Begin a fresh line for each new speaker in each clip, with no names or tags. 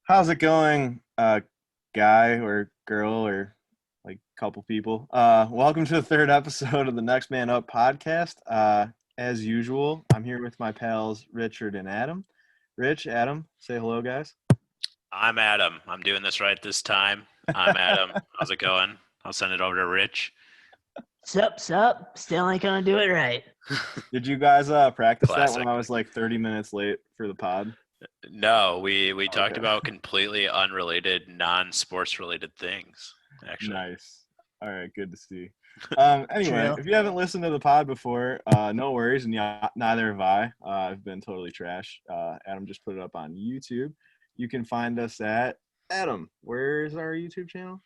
How's it going, guy or girl or like couple people? Welcome to the third episode of the Next Man Up podcast. As usual, I'm here with my pals Richard and Adam. Rich, Adam, say hello, guys.
I'm Adam. I'm doing this right this time. I'm Adam. How's it going? I'll send it over to Rich.
Sup. Still ain't gonna do it right.
Did you guys practice that when
Classic.
I was like 30 minutes late for the pod?
No, we talked
Okay,
about completely unrelated, non-sports related things, actually.
nice. All right, good to see. Anyway,
True.
if you haven't listened to the pod before, no worries, and yeah, neither have I. I've been totally trash. Adam just put it up on YouTube. You can find us at Adam. Where's our YouTube channel?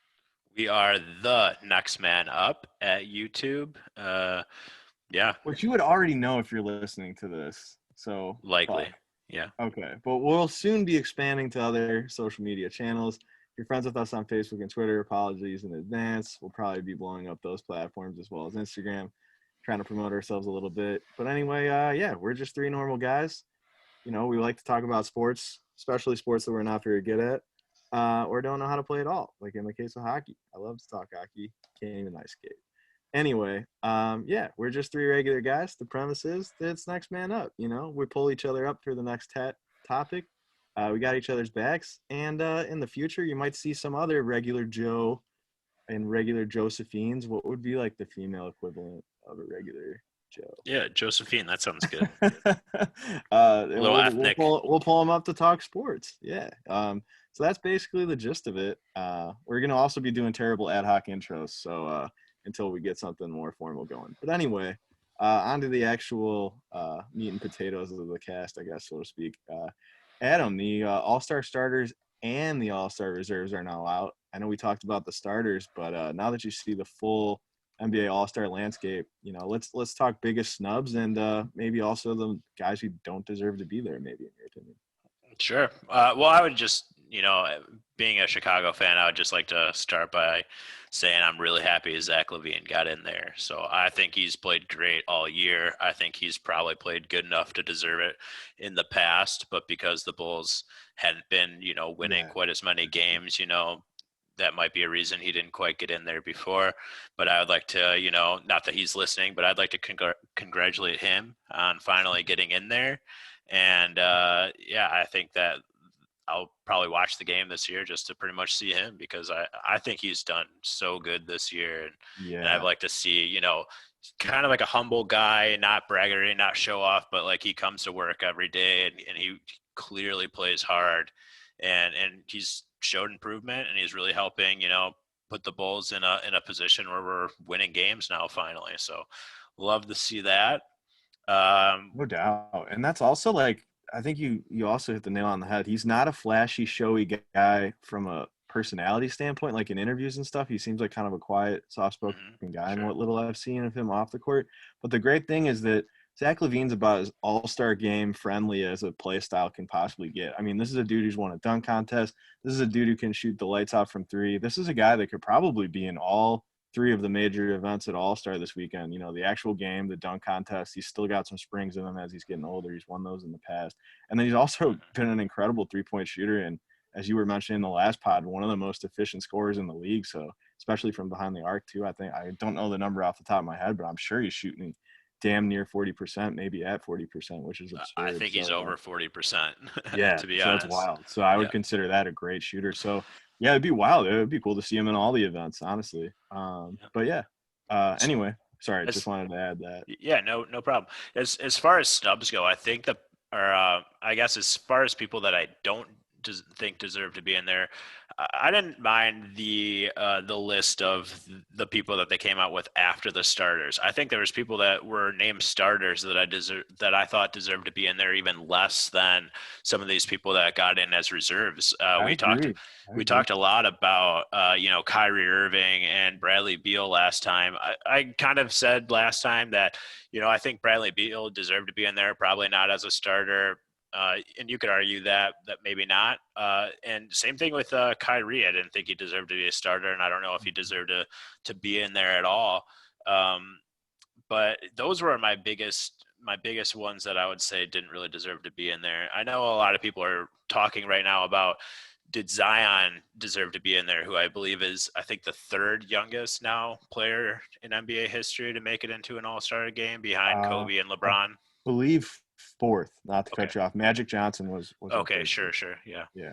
We are the Next Man Up at YouTube. Yeah,
Which you would already know if you're listening to this. So,
likely.
fuck.
Yeah.
Okay, but we'll soon be expanding to other social media channels. If you're friends with us on Facebook and Twitter, apologies in advance. We'll probably be blowing up those platforms as well as Instagram, trying to promote ourselves a little bit. But anyway, yeah, we're just three normal guys. We like to talk about sports, especially sports that we're not very good at, or don't know how to play at all. Like in the case of hockey, I love to talk hockey, can't even ice skate. Anyway, yeah, we're just three regular guys. The premise is that it's next man up. We pull each other up for the next topic. We got each other's backs, and in the future, you might see some other regular Joe and regular Josephines. What would be like the female equivalent of a regular Joe?
Yeah, Josephine, that sounds good. A little
We'll
ethnic.
pull them up to talk sports. Yeah. So that's basically the gist of it. We're gonna also be doing terrible ad hoc intros. So until we get something more formal going. But anyway, on to the actual meat and potatoes of the cast, I guess, so to speak. Adam, the All-Star starters and the All-Star reserves are now out. I know we talked about the starters, but now that you see the full NBA All-Star landscape, let's talk biggest snubs and maybe also the guys who don't deserve to be there, maybe in your opinion.
Sure. Well, I would just, being a Chicago fan, I would just like to start by saying I'm really happy Zach Lavine got in there. So I think he's played great all year. I think he's probably played good enough to deserve it in the past, but because the Bulls hadn't been, winning
Yeah.
quite as many games, that might be a reason he didn't quite get in there before. But I would like to, not that he's listening, but I'd like to congratulate him on finally getting in there. And yeah, I think that I'll probably watch the game this year just to pretty much see him because I think he's done so good this year. And I'd
Yeah.
like to see, kind of like a humble guy, not braggery, not show off, but like he comes to work every day and he clearly plays hard and he's showed improvement and he's really helping, put the Bulls in a position where we're winning games now finally. So love to see that.
No doubt. And that's also like I think you also hit the nail on the head. He's not a flashy, showy guy from a personality standpoint, like in interviews and stuff. He seems like kind of a quiet, soft-spoken guy in
Sure.
what little I've seen of him off the court. But the great thing is that Zach Levine's about as all-star game friendly as a play style can possibly get. I mean, this is a dude who's won a dunk contest. This is a dude who can shoot the lights out from three. This is a guy that could probably be in all three of the major events at All-Star this weekend. The actual game, the dunk contest, he's still got some springs in him as he's getting older. He's won those in the past. And then he's also been an incredible three-point shooter. And as you were mentioning in the last pod, one of the most efficient scorers in the league. So especially from behind the arc too. I don't know the number off the top of my head, but I'm sure he's shooting damn near 40%, maybe at 40%, which is
I
absurd.
think he's over 40%,
Yeah,
to be
so that's
honest.
wild. So I would
Yeah.
consider that a great shooter. So yeah, it'd be wild. It would be cool to see him in all the events, honestly.
Yeah.
But yeah.
As,
Anyway, sorry, just
as
wanted to add that.
Yeah, no problem. As far as snubs go, I think or I guess as far as people that I don't think deserve to be in there, I didn't mind the list of the people that they came out with after the starters. I think there was people that were named starters that I thought deserved to be in there even less than some of these people that got in as reserves.
I agree. I
We
agree.
talked a lot about Kyrie Irving and Bradley Beal last time. I kind of said last time that I think Bradley Beal deserved to be in there, probably not as a starter. And you could argue that maybe not. And same thing with Kyrie. I didn't think he deserved to be a starter, and I don't know if he deserved to be in there at all. Um, but those were my biggest ones that I would say didn't really deserve to be in there. I know a lot of people are talking right now about did Zion deserve to be in there, who I believe is, I think, the third youngest now player in NBA history to make it into an All-Star game behind Kobe and
I
LeBron?
believe fourth, not to
Okay.
cut you off. Magic Johnson was up
Okay,
there too.
sure, yeah.
Yeah.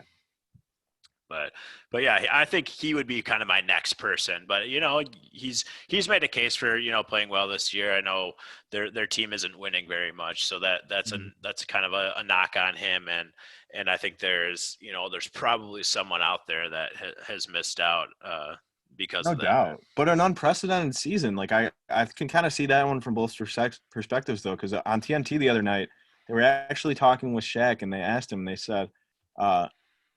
But yeah, I think he would be kind of my next person. But he's made a case for playing well this year. I know their team isn't winning very much, so that's kind of a knock on him. And I think there's probably someone out there that has missed out because
No
of that.
doubt. But an unprecedented season. Like I can kind of see that one from both perspectives though, because on TNT the other night, they were actually talking with Shaq and they asked him, they said,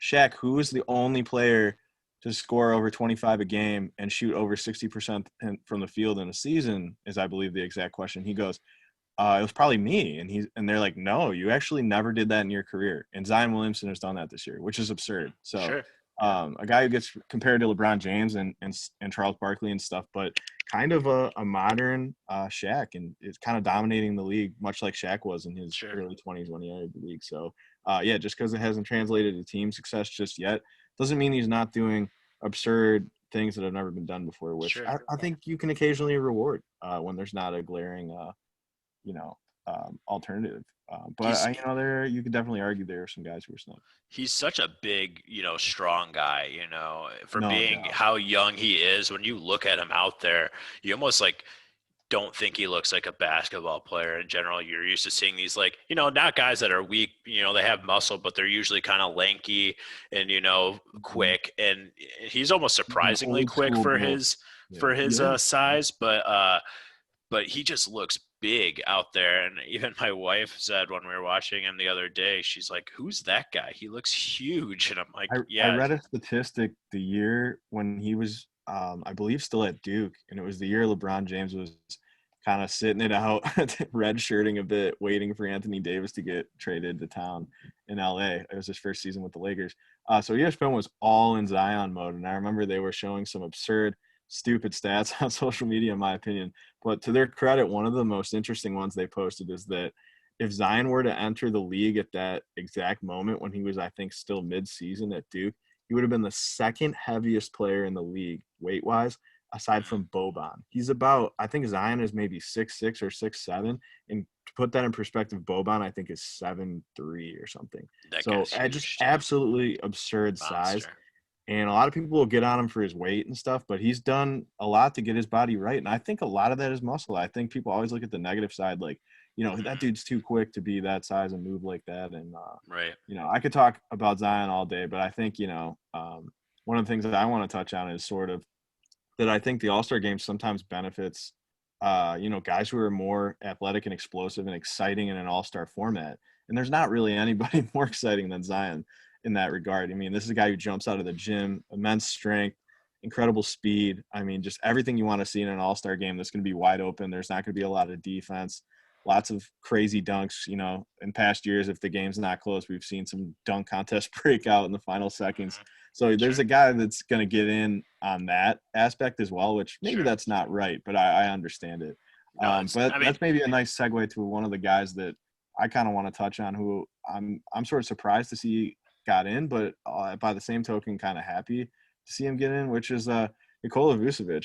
Shaq, who is the only player to score over 25 a game and shoot over 60% from the field in a season is, I believe, the exact question. He goes, it was probably me. And they're like, no, you actually never did that in your career. And Zion Williamson has done that this year, which is absurd. So
Sure.
a guy who gets compared to LeBron James and Charles Barkley and stuff, but kind of a modern Shaq, and is kind of dominating the league, much like Shaq was in his early 20s when he entered the league. So, yeah, just because it hasn't translated to team success just yet doesn't mean he's not doing absurd things that have never been done before, which I think you can occasionally reward when there's not a glaring alternative. But there you could definitely argue there are some guys who are snubbed.
He's such a big, strong guy, for
No
being
doubt.
how young he is. When you look at him out there, you almost don't think he looks like a basketball player in general. You're used to seeing these not guys that are weak, they have muscle, but they're usually kind of lanky and, quick. And he's almost surprisingly quick for his size, but he just looks big out there. And even my wife said when we were watching him the other day, she's like, who's that guy? He looks huge. And I'm like,
I read a statistic the year when he was, I believe, still at Duke, and it was the year LeBron James was kind of sitting it out, red shirting a bit, waiting for Anthony Davis to get traded to town in LA. It was his first season with the Lakers. So ESPN was all in Zion mode, and I remember they were showing some absurd, stupid stats on social media, in my opinion. But to their credit, one of the most interesting ones they posted is that if Zion were to enter the league at that exact moment when he was, I think, still mid-season at Duke, he would have been the second heaviest player in the league weight-wise, aside from Boban. He's about, I think Zion is maybe 6'6" or 6'7", and to put that in perspective, Boban, I think, is 7'3" or something. So just absolutely absurd size. And a lot of people will get on him for his weight and stuff, but he's done a lot to get his body right. And I think a lot of that is muscle. I think people always look at the negative side, like, that dude's too quick to be that size and move like that. And, I could talk about Zion all day, but I think, one of the things that I want to touch on is sort of that I think the All-Star game sometimes benefits, guys who are more athletic and explosive and exciting in an All-Star format. And there's not really anybody more exciting than Zion in that regard. I mean, this is a guy who jumps out of the gym, immense strength, incredible speed. I mean, just everything you want to see in an All-Star game that's going to be wide open. There's not going to be a lot of defense, lots of crazy dunks. In past years, if the game's not close, we've seen some dunk contests break out in the final seconds. So there's a guy that's going to get in on that aspect as well, which maybe that's not right, but I understand it. That's maybe a nice segue to one of the guys that I kind of want to touch on, who I'm sort of surprised to see got in, but by the same token, kind of happy to see him get in, which is Nikola Vucevic.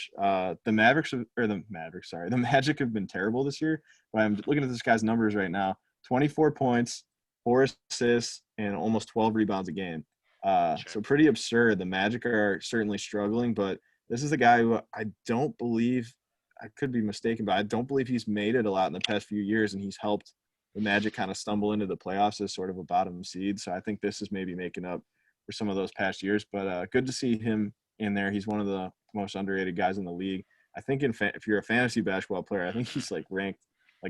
The Magic have been terrible this year, but I'm looking at this guy's numbers right now: 24 points, 4 assists, and almost 12 rebounds a game. So pretty absurd. The Magic are certainly struggling, but this is a guy who I don't believe, I could be mistaken, but I don't believe he's made it a lot in the past few years, and he's helped the Magic kind of stumble into the playoffs as sort of a bottom seed. So I think this is maybe making up for some of those past years, but good to see him in there. He's one of the most underrated guys in the league. I think if you're a fantasy basketball player, I think he's ranked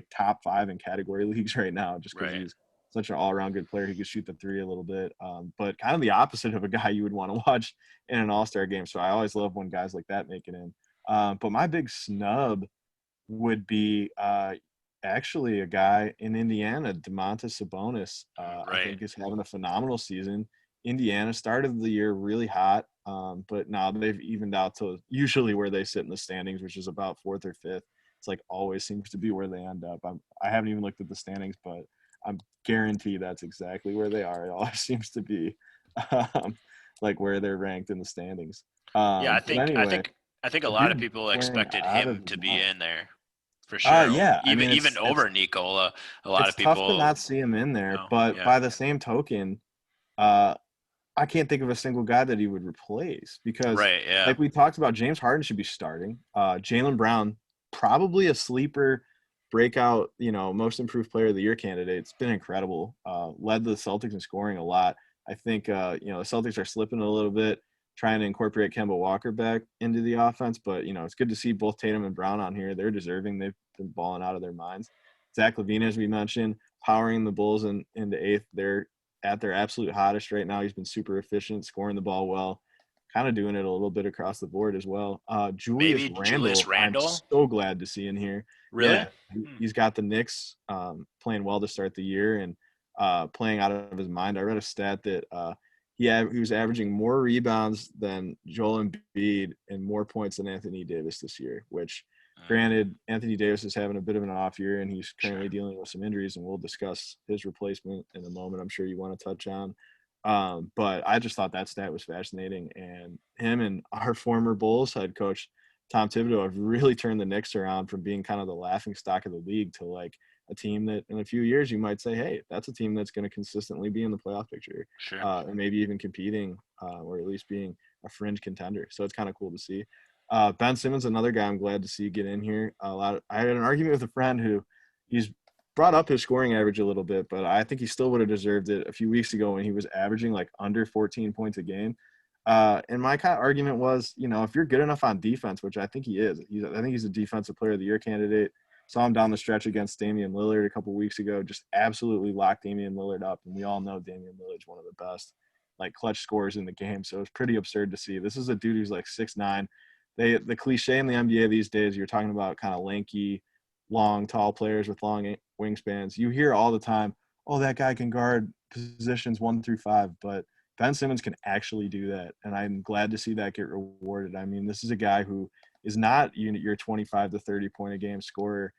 top 5 in category leagues right now, just because he's such an all-around good player. He could shoot the three a little bit, but kind of the opposite of a guy you would want to watch in an All-Star game. So I always love when guys like that make it in. But my big snub would be actually a guy in Indiana, DeMontis Sabonis. I think is having a phenomenal season. Indiana started the year really hot, but now they've evened out to usually where they sit in the standings, which is about 4th or 5th. It's always seems to be where they end up. I haven't even looked at the standings, but I'm guaranteed that's exactly where they are. It always seems to be. like where they're ranked in the standings.
Yeah,
But anyway,
I think a
the
lot of
dude's
people
playing
expected
out of
him
his
to be
mind.
in there for sure.
Yeah, I mean
Even over Nikola, a lot
it's
of
tough to
people.
not see him in there,
No,
but
yeah,
by the same token, uh, I can't think of a single guy that he would replace because,
right, yeah,
like we talked about, James Harden should be starting. Jaylen Brown, probably a sleeper breakout, most improved player of the year candidate. It's been incredible. Led the Celtics in scoring a lot. I think, the Celtics are slipping a little bit, trying to incorporate Kemba Walker back into the offense. But, it's good to see both Tatum and Brown on here. They're deserving. They've been balling out of their minds. Zach Lavine, as we mentioned, powering the Bulls into eighth. They're at their absolute hottest right now. He's been super efficient, scoring the ball well, kind of doing it a little bit across the board as well. Julius
maybe Julius
Randle, I'm
Randle.
so glad to see in here.
Really?
Yeah,
Hmm.
he's got the Knicks playing well to start the year and playing out of his mind. I read a stat that he was averaging more rebounds than Joel Embiid and more points than Anthony Davis this year, which granted, Anthony Davis is having a bit of an off year, and he's currently dealing with some injuries, and we'll discuss his replacement in a moment. I'm sure you want to touch on. But I just thought that stat was fascinating, and him and our former Bulls head coach Tom Thibodeau have really turned the Knicks around from being kind of the laughing stock of the league to like a team that in a few years you might say, hey, that's a team that's going to consistently be in the playoff picture,
Sure.
and maybe even competing, or at least being a fringe contender. So it's kind of cool to see. Ben Simmons, another guy I'm glad to see get in here. I had an argument with a friend who he's brought up his scoring average a little bit, but I think he still would have deserved it a few weeks ago when he was averaging like under 14 points a game. And my kind of argument was, if you're good enough on defense, which I think he is, I think he's a defensive player of the year candidate. Saw him down the stretch against Damian Lillard a couple weeks ago, just absolutely locked Damian Lillard up. And we all know Damian Lillard's one of the best like clutch scorers in the game. So it's pretty absurd to see. This is a dude who's like 6'9". The cliche in the NBA these days, you're talking about kind of lanky, long, tall players with long wingspans. You hear all the time, oh, that guy can guard positions 1 through 5, but Ben Simmons can actually do that, and I'm glad to see that get rewarded. I mean, this is a guy who is not your 25 to 30 point a game scorer,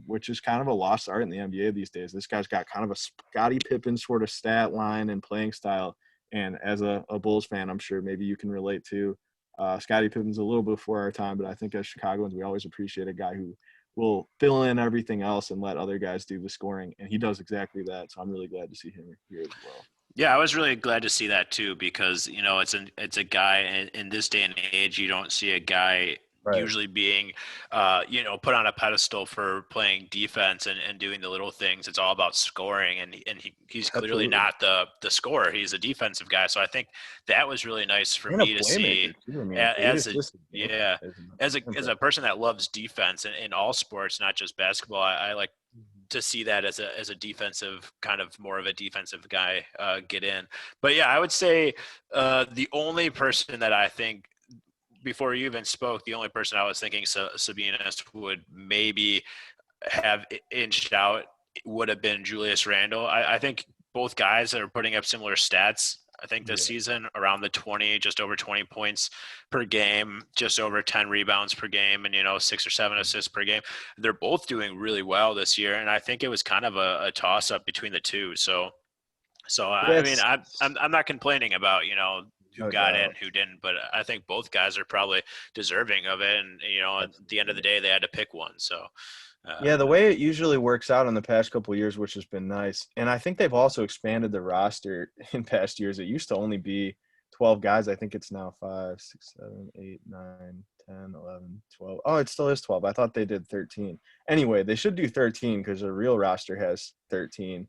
which is kind of a lost art in the NBA these days. This guy's got kind of a Scottie Pippen sort of stat line and playing style, and as a Bulls fan, I'm sure maybe you can relate to. Scottie Pippen's a little before our time, but I think as Chicagoans, we always appreciate a guy who will fill in everything else and let other guys do the scoring, and he does exactly that. So I'm really glad to see him here as well.
Yeah, I was really glad to see that too because it's a guy in this day and age you don't see a guy usually being put on a pedestal for playing defense and doing the little things. It's all about scoring, and he's clearly not the scorer. He's a defensive guy, so I think that was really nice for me to see.
Too. I mean,
as a person that loves defense in all sports, not just basketball, I like to see that as a defensive kind of more of a defensive guy get in. But yeah, I would say the only person that I think before you even spoke, the only person I was thinking Sabinas would maybe have inched out would have been Julius Randle. I think both guys are putting up similar stats. I think this season around the 20, just over 20 points per game, just over 10 rebounds per game, and 6 or 7 assists per game. They're both doing really well this year, and I think it was kind of a toss up between the two. So I mean, I'm not complaining about who got in, who didn't, but I think both guys are probably deserving of it. And at the end of the day, they had to pick one. So.
Yeah, the way it usually works out in the past couple of years, which has been nice. And I think they've also expanded the roster in past years. It used to only be 12 guys. I think it's now 5, 6, 7, 8, 9, 10, 11, 12. Oh, it still is 12. I thought they did 13. Anyway, they should do 13 because the real roster has 13.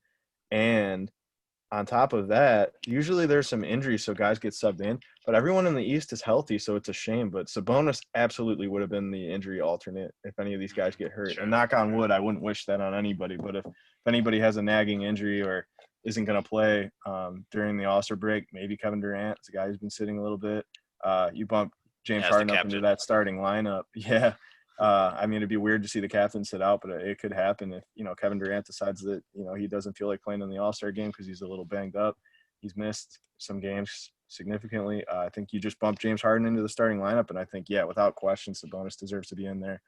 And on top of that, usually there's some injuries, so guys get subbed in. But everyone in the East is healthy, so it's a shame. But Sabonis absolutely would have been the injury alternate if any of these guys get hurt. Sure. And knock on wood, I wouldn't wish that on anybody. But if anybody has a nagging injury or isn't going to play during the Allstar break, maybe Kevin Durant, it's a guy who's been sitting a little bit. You bump James Harden up into that starting lineup. Yeah. I mean, it'd be weird to see the captain sit out, but it could happen if, Kevin Durant decides that, he doesn't feel like playing in the All-Star game because he's a little banged up. He's missed some games significantly. I think you just bump James Harden into the starting lineup, and I think, without question, Sabonis deserves to be in there.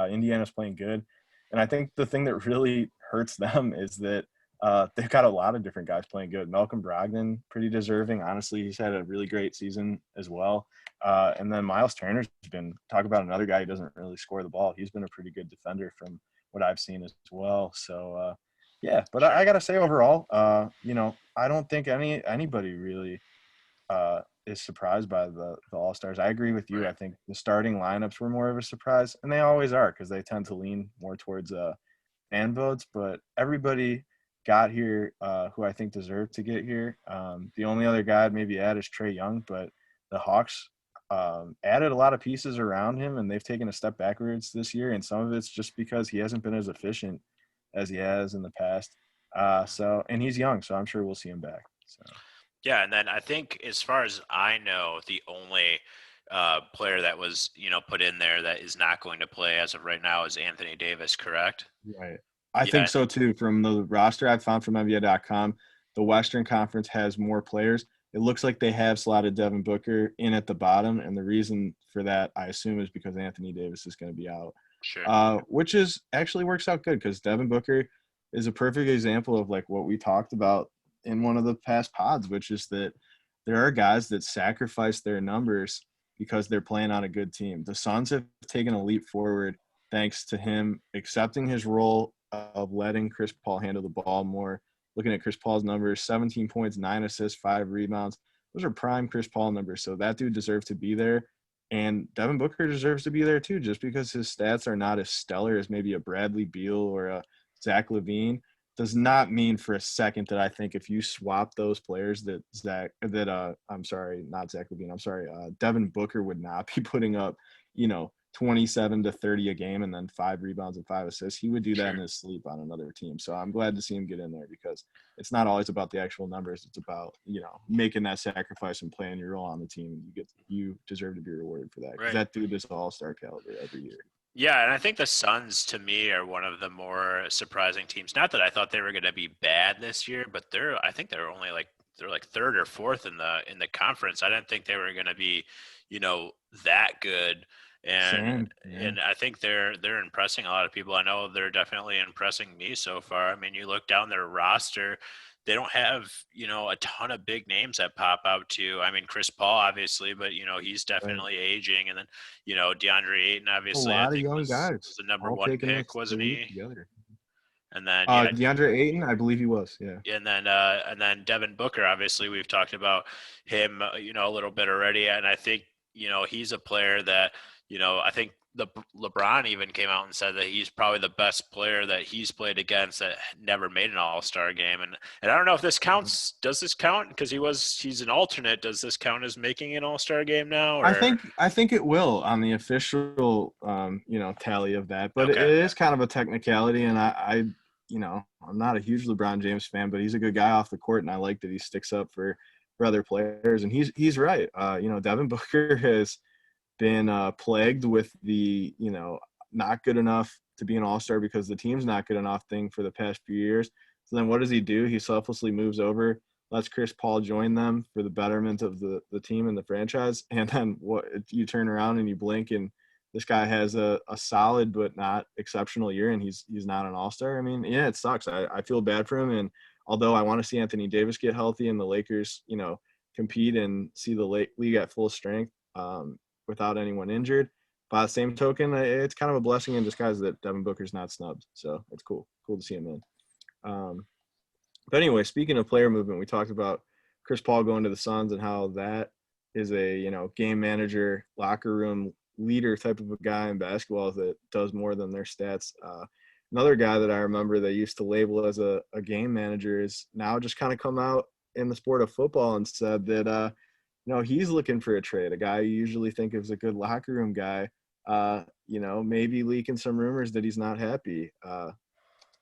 Indiana's playing good. And I think the thing that really hurts them is that they've got a lot of different guys playing good. Malcolm Brogdon, pretty deserving. Honestly, he's had a really great season as well. And then Miles Turner's been – talk about another guy who doesn't really score the ball. He's been a pretty good defender from what I've seen as well. So, yeah. But I got to say overall, I don't think anybody really is surprised by the All-Stars. I agree with you.
Right.
I think the starting lineups were more of a surprise, and they always are because they tend to lean more towards fan votes. But everybody – got here who I think deserved to get here. The only other guy I'd maybe add is Trae Young, but the Hawks added a lot of pieces around him, and they've taken a step backwards this year, and some of it's just because he hasn't been as efficient as he has in the past. And he's young, so I'm sure we'll see him back. So.
Yeah, and then I think as far as I know, the only player that was, put in there that is not going to play as of right now is Anthony Davis, correct?
Right. I think so too. From the roster I found from NBA.com, the Western Conference has more players. It looks like they have slotted Devin Booker in at the bottom, and the reason for that, I assume, is because Anthony Davis is going to be out.
Sure.
Which is actually works out good because Devin Booker is a perfect example of like what we talked about in one of the past pods, which is that there are guys that sacrifice their numbers because they're playing on a good team. The Suns have taken a leap forward thanks to him accepting his role of letting Chris Paul handle the ball more. Looking at Chris Paul's numbers, 17 points, 9 assists, 5 rebounds. Those are prime Chris Paul numbers. So that dude deserves to be there. And Devin Booker deserves to be there too, just because his stats are not as stellar as maybe a Bradley Beal or a Zach Lavine. Does not mean for a second that I think if you swap those players that Devin Booker would not be putting up, 27 to 30 a game and then 5 rebounds and 5 assists. He would do that in his sleep on another team. So I'm glad to see him get in there because it's not always about the actual numbers. It's about, making that sacrifice and playing your role on the team. You deserve to be rewarded for that because that dude is all-star caliber every year.
Yeah, and I think the Suns, to me, are one of the more surprising teams. Not that I thought they were going to be bad this year, but I think they're only they're third or fourth in the conference. I didn't think they were going to be, that good. And I think they're impressing a lot of people. I know they're definitely impressing me so far. I mean, you look down their roster, they don't have, a ton of big names that pop out to you. I mean, Chris Paul, obviously, but, he's definitely aging. And then, DeAndre Ayton, obviously,
a lot
I think
of young
was
guys
the number one pick, wasn't he?
Together.
And then
DeAndre Ayton, I believe he was, yeah.
And then Devin Booker, obviously, we've talked about him, a little bit already. And I think, he's a player that, I think LeBron even came out and said that he's probably the best player that he's played against that never made an All-Star game. And I don't know if this counts. Does this count? Because he's an alternate. Does this count as making an All-Star game now? Or?
I think it will on the official, tally of that. But it is kind of a technicality, and I'm not a huge LeBron James fan, but he's a good guy off the court, and I like that he sticks up for other players. And he's right. Devin Booker has been plagued with the, not good enough to be an all-star because the team's not good enough thing for the past few years. So then what does he do? He selflessly moves over, lets Chris Paul join them for the betterment of the team and the franchise. And then you turn around and you blink and this guy has a solid but not exceptional year and he's not an all-star. I mean, yeah, it sucks. I feel bad for him. And although I want to see Anthony Davis get healthy and the Lakers, compete and see the league at full strength, without anyone injured. By the same token, it's kind of a blessing in disguise that Devin Booker's not snubbed. So it's cool. Cool to see him in. But anyway, speaking of player movement, we talked about Chris Paul going to the Suns and how that is a, game manager, locker room leader type of a guy in basketball that does more than their stats. Another guy that I remember they used to label as a game manager is now just kind of come out in the sport of football and said that, he's looking for a trade, a guy you usually think is a good locker room guy, maybe leaking some rumors that he's not happy.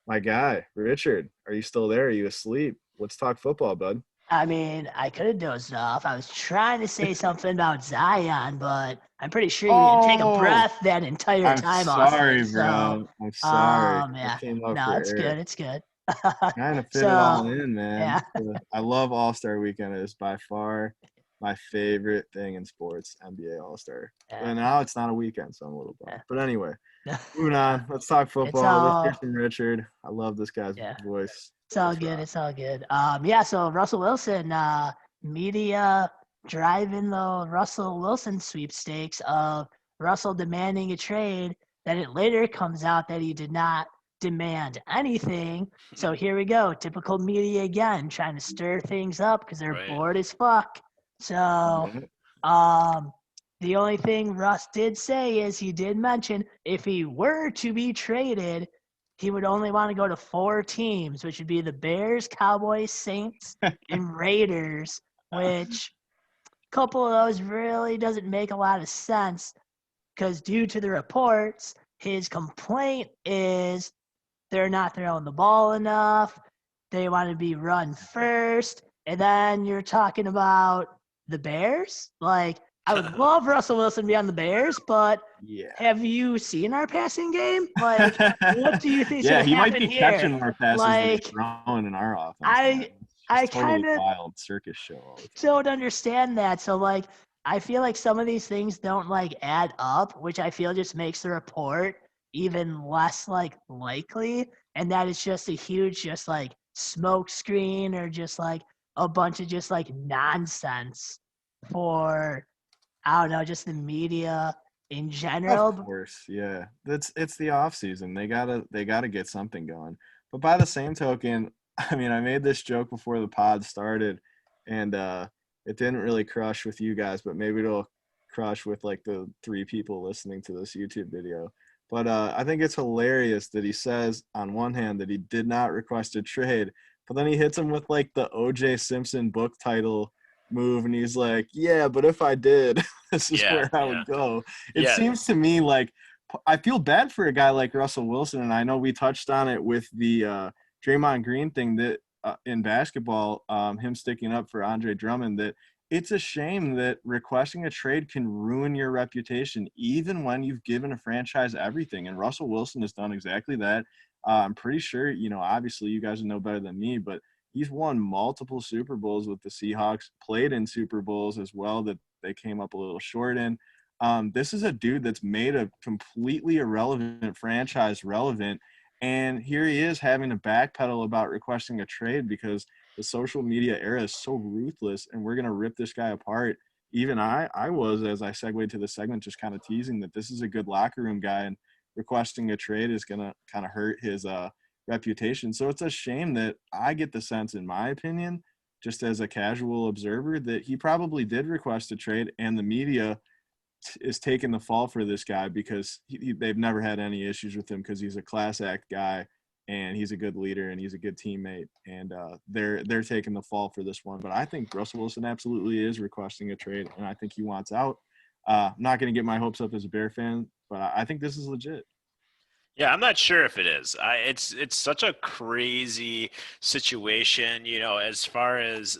My guy, Richard, are you still there? Are you asleep? Let's talk football, bud.
I mean, I could have dozed off. I was trying to say something about Zion, but I'm pretty sure you didn't take a breath that entire time.
I'm sorry,
Austin,
bro. I'm sorry.
Yeah.
No,
it's good. It's good.
Trying to fit it all in, man. Yeah. I love All-Star Weekend. It's by far my favorite thing in sports, NBA All-Star. Yeah. And now it's not a weekend, so I'm a little bummed. Yeah. But anyway, moving on. Let's talk football. Let's hear from Richard. I love this guy's voice.
It's all good. It's all good. Yeah, so Russell Wilson, media driving the Russell Wilson sweepstakes of Russell demanding a trade. Then it later comes out that he did not demand anything. So here we go. Typical media again, trying to stir things up because they're
Right.
bored as fuck. So, the only thing Russ did say is he did mention if he were to be traded, he would only want to go to 4 teams, which would be the Bears, Cowboys, Saints, and Raiders, which a couple of those really doesn't make a lot of sense because due to the reports, his complaint is they're not throwing the ball enough. They want to be run first. And then you're talking about the Bears? Like, I would love Russell Wilson to be on the Bears, but have you seen our passing game? Like, what do you think is going to happen here?
he might be catching more passes than
Like,
he's throwing in our offense.
I
totally
kind of
wild circus show.
don't understand that. So, like, I feel like some of these things don't, like, add up, which I feel just makes the report even less, like, likely. And that is just a huge, just, like, smoke screen or just, like, a bunch of just, like, nonsense for – I don't know, just the media in general.
Of course, yeah. It's the off season. They gotta get something going. But by the same token, I mean, I made this joke before the pod started, and it didn't really crush with you guys, but maybe it'll crush with like the 3 people listening to this YouTube video. But I think it's hilarious that he says on one hand that he did not request a trade, but then he hits him with like the O.J. Simpson book title move, and he's like, yeah, but if I did, this is where I would go. It seems to me like I feel bad for a guy like Russell Wilson, and I know we touched on it with the Draymond Green thing that in basketball, him sticking up for Andre Drummond, that it's a shame that requesting a trade can ruin your reputation even when you've given a franchise everything, and Russell Wilson has done exactly that. I'm pretty sure, obviously you guys know better than me, but he's won multiple Super Bowls with the Seahawks, played in Super Bowls as well that they came up a little short in. This is a dude that's made a completely irrelevant franchise relevant, and here he is having to backpedal about requesting a trade because the social media era is so ruthless, and we're going to rip this guy apart. Even I was, as I segued to the segment, just kind of teasing that this is a good locker room guy, and requesting a trade is going to kind of hurt his reputation. So it's a shame that I get the sense, in my opinion, just as a casual observer, that he probably did request a trade, and the media is taking the fall for this guy because they've never had any issues with him because he's a class act guy and he's a good leader and he's a good teammate, and they're taking the fall for this one. But I think Russell Wilson absolutely is requesting a trade, and I think he wants out. I'm not going to get my hopes up as a Bear fan, but I think this is legit.
Yeah, I'm not sure if it is. It's such a crazy situation, as far as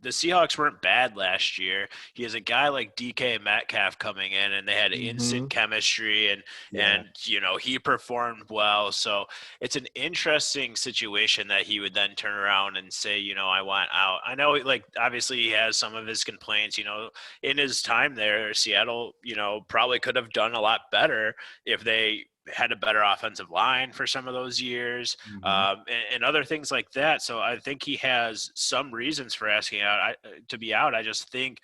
the Seahawks weren't bad last year. He has a guy like DK Metcalf coming in, and they had instant chemistry, and he performed well. So it's an interesting situation that he would then turn around and say, I want out. I know, like, obviously he has some of his complaints, in his time there. Seattle, probably could have done a lot better if they had a better offensive line for some of those years, and other things like that. So I think he has some reasons for asking out to be out. I just think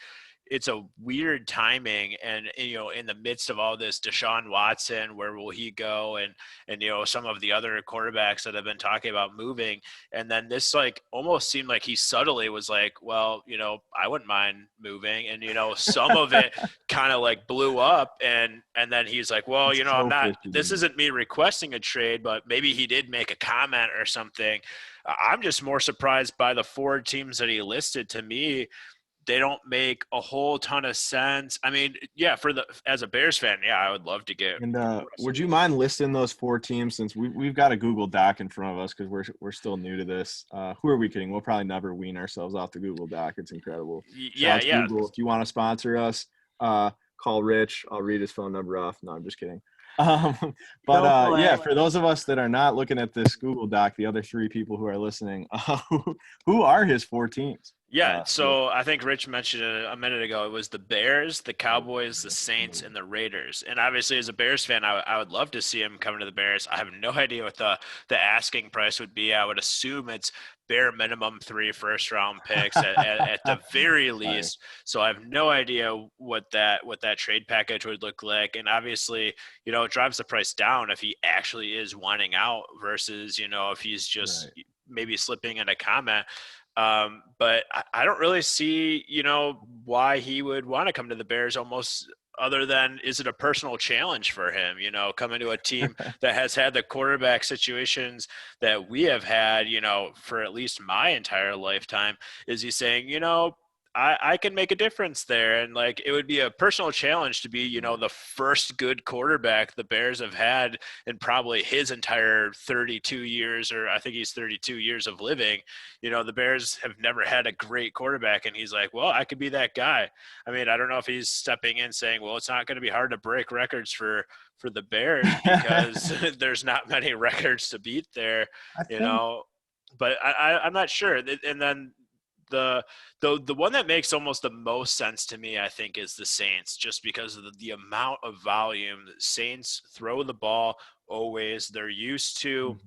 it's a weird timing, and in the midst of all this, Deshaun Watson, where will he go, and some of the other quarterbacks that have been talking about moving, and then this like almost seemed like he subtly was like, well, I wouldn't mind moving, and some of it kind of like blew up, and then he's like, well, I'm not. This isn't me requesting a trade, but maybe he did make a comment or something. I'm just more surprised by the 4 teams that he listed. To me, they don't make a whole ton of sense. I mean, yeah, as a Bears fan, yeah, I would love to get.
And would you mind listing those 4 teams, since we've got a Google Doc in front of us because we're still new to this? Who are we kidding? We'll probably never wean ourselves off the Google Doc. It's incredible.
Yeah.
Google, if you want to sponsor us, call Rich. I'll read his phone number off. No, I'm just kidding. Yeah, for those of us that are not looking at this Google Doc, the other 3 people who are listening, who are his 4 teams?
Yeah, so I think Rich mentioned it a minute ago. It was the Bears, the Cowboys, the Saints, and the Raiders. And obviously, as a Bears fan, I would love to see him come to the Bears. I have no idea what the asking price would be. I would assume it's bare minimum 3 first-round picks at the very least. So I have no idea what that trade package would look like. And obviously, it drives the price down if he actually is wanting out versus, if he's just maybe slipping in a comment. But I don't really see, why he would want to come to the Bears almost other than is it a personal challenge for him, coming to a team that has had the quarterback situations that we have had, for at least my entire lifetime. Is he saying, I can make a difference there. And like, it would be a personal challenge to be, the first good quarterback the Bears have had in probably his entire 32 years, or I think he's 32 years of living. The Bears have never had a great quarterback. And he's like, well, I could be that guy. I mean, I don't know if he's stepping in saying, well, it's not going to be hard to break records for the Bears because there's not many records to beat there, but I'm not sure. And then, the one that makes almost the most sense to me, I think, is the Saints, just because of the amount of volume. The Saints throw the ball always. They're used to.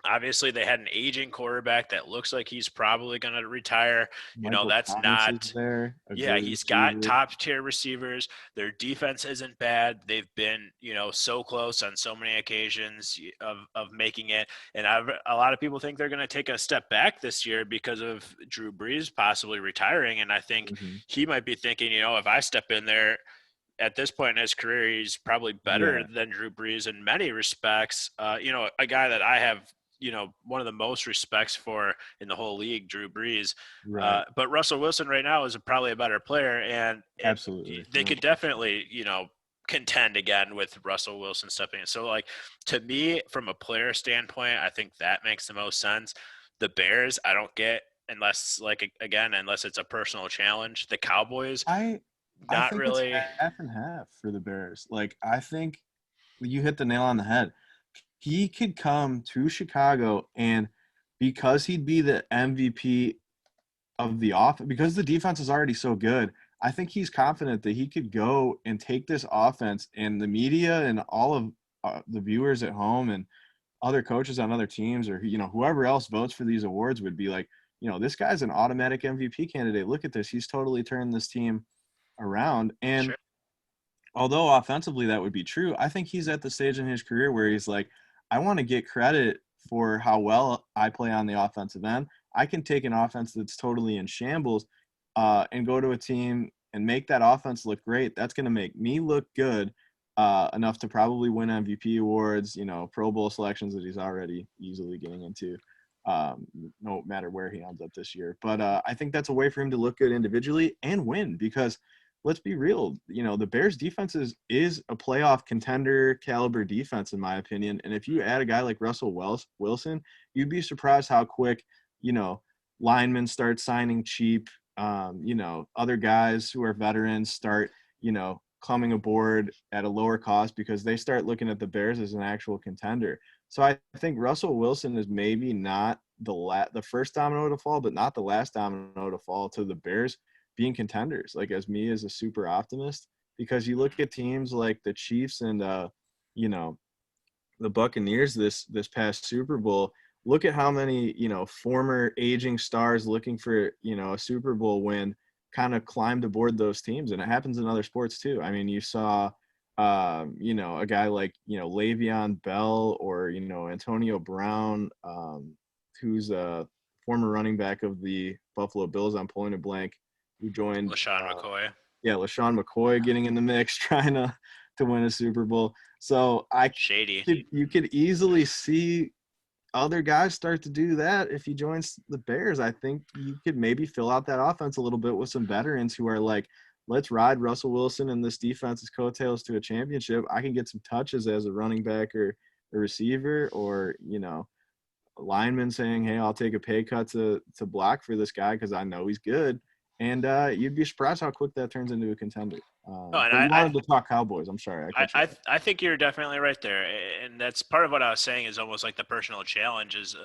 Obviously, they had an aging quarterback that looks like he's probably going to retire. That's not
there.
Yeah, he's got top tier receivers. Their defense isn't bad. They've been, so close on so many occasions of making it. And a lot of people think they're going to take a step back this year because of Drew Brees possibly retiring. And I think he might be thinking, if I step in there at this point in his career, he's probably better than Drew Brees in many respects. A guy that I have, one of the most respects for in the whole league, Drew Brees. But Russell Wilson right now is probably a better player, and
absolutely
they could definitely, contend again with Russell Wilson stepping in. So, like, to me, from a player standpoint, I think that makes the most sense. The Bears, I don't get unless it's a personal challenge. The Cowboys,
I think
really.
It's half and half for the Bears. Like, I think you hit the nail on the head. He could come to Chicago, and because he'd be the MVP of the offense, because the defense is already so good, I think he's confident that he could go and take this offense, and the media and all of the viewers at home and other coaches on other teams, or whoever else votes for these awards, would be like, this guy's an automatic MVP candidate. Look at this. He's totally turned this team around. And although offensively that would be true, I think he's at the stage in his career where he's like, I want to get credit for how well I play on the offensive end. I can take an offense that's totally in shambles and go to a team and make that offense look great. That's going to make me look good enough to probably win MVP awards, Pro Bowl selections that he's already easily getting into, no matter where he ends up this year. But I think that's a way for him to look good individually and win, because let's be real, the Bears defense is a playoff contender caliber defense, in my opinion. And if you add a guy like Russell Wilson, you'd be surprised how quick, linemen start signing cheap, other guys who are veterans start, coming aboard at a lower cost because they start looking at the Bears as an actual contender. So I think Russell Wilson is maybe not the first domino to fall, but not the last domino to fall to the Bears being contenders, like, as a super optimist, because you look at teams like the Chiefs and the Buccaneers this past Super Bowl. Look at how many former aging stars looking for a Super Bowl win kind of climbed aboard those teams, and it happens in other sports too. I mean, you saw a guy like Le'Veon Bell or Antonio Brown, who's a former running back of the Buffalo Bills. I'm pulling a blank. Who joined
LaShawn McCoy.
Yeah, LaShawn McCoy getting in the mix, trying to win a Super Bowl. So you could easily see other guys start to do that if he joins the Bears. I think you could maybe fill out that offense a little bit with some veterans who are like, let's ride Russell Wilson and this defense's coattails to a championship. I can get some touches as a running back or a receiver, or a lineman saying, hey, I'll take a pay cut to block for this guy because I know he's good. And you'd be surprised how quick that turns into a contender.
and
But you wanted to talk Cowboys. I'm sorry.
I think you're definitely right there, and that's part of what I was saying is almost like the personal challenge is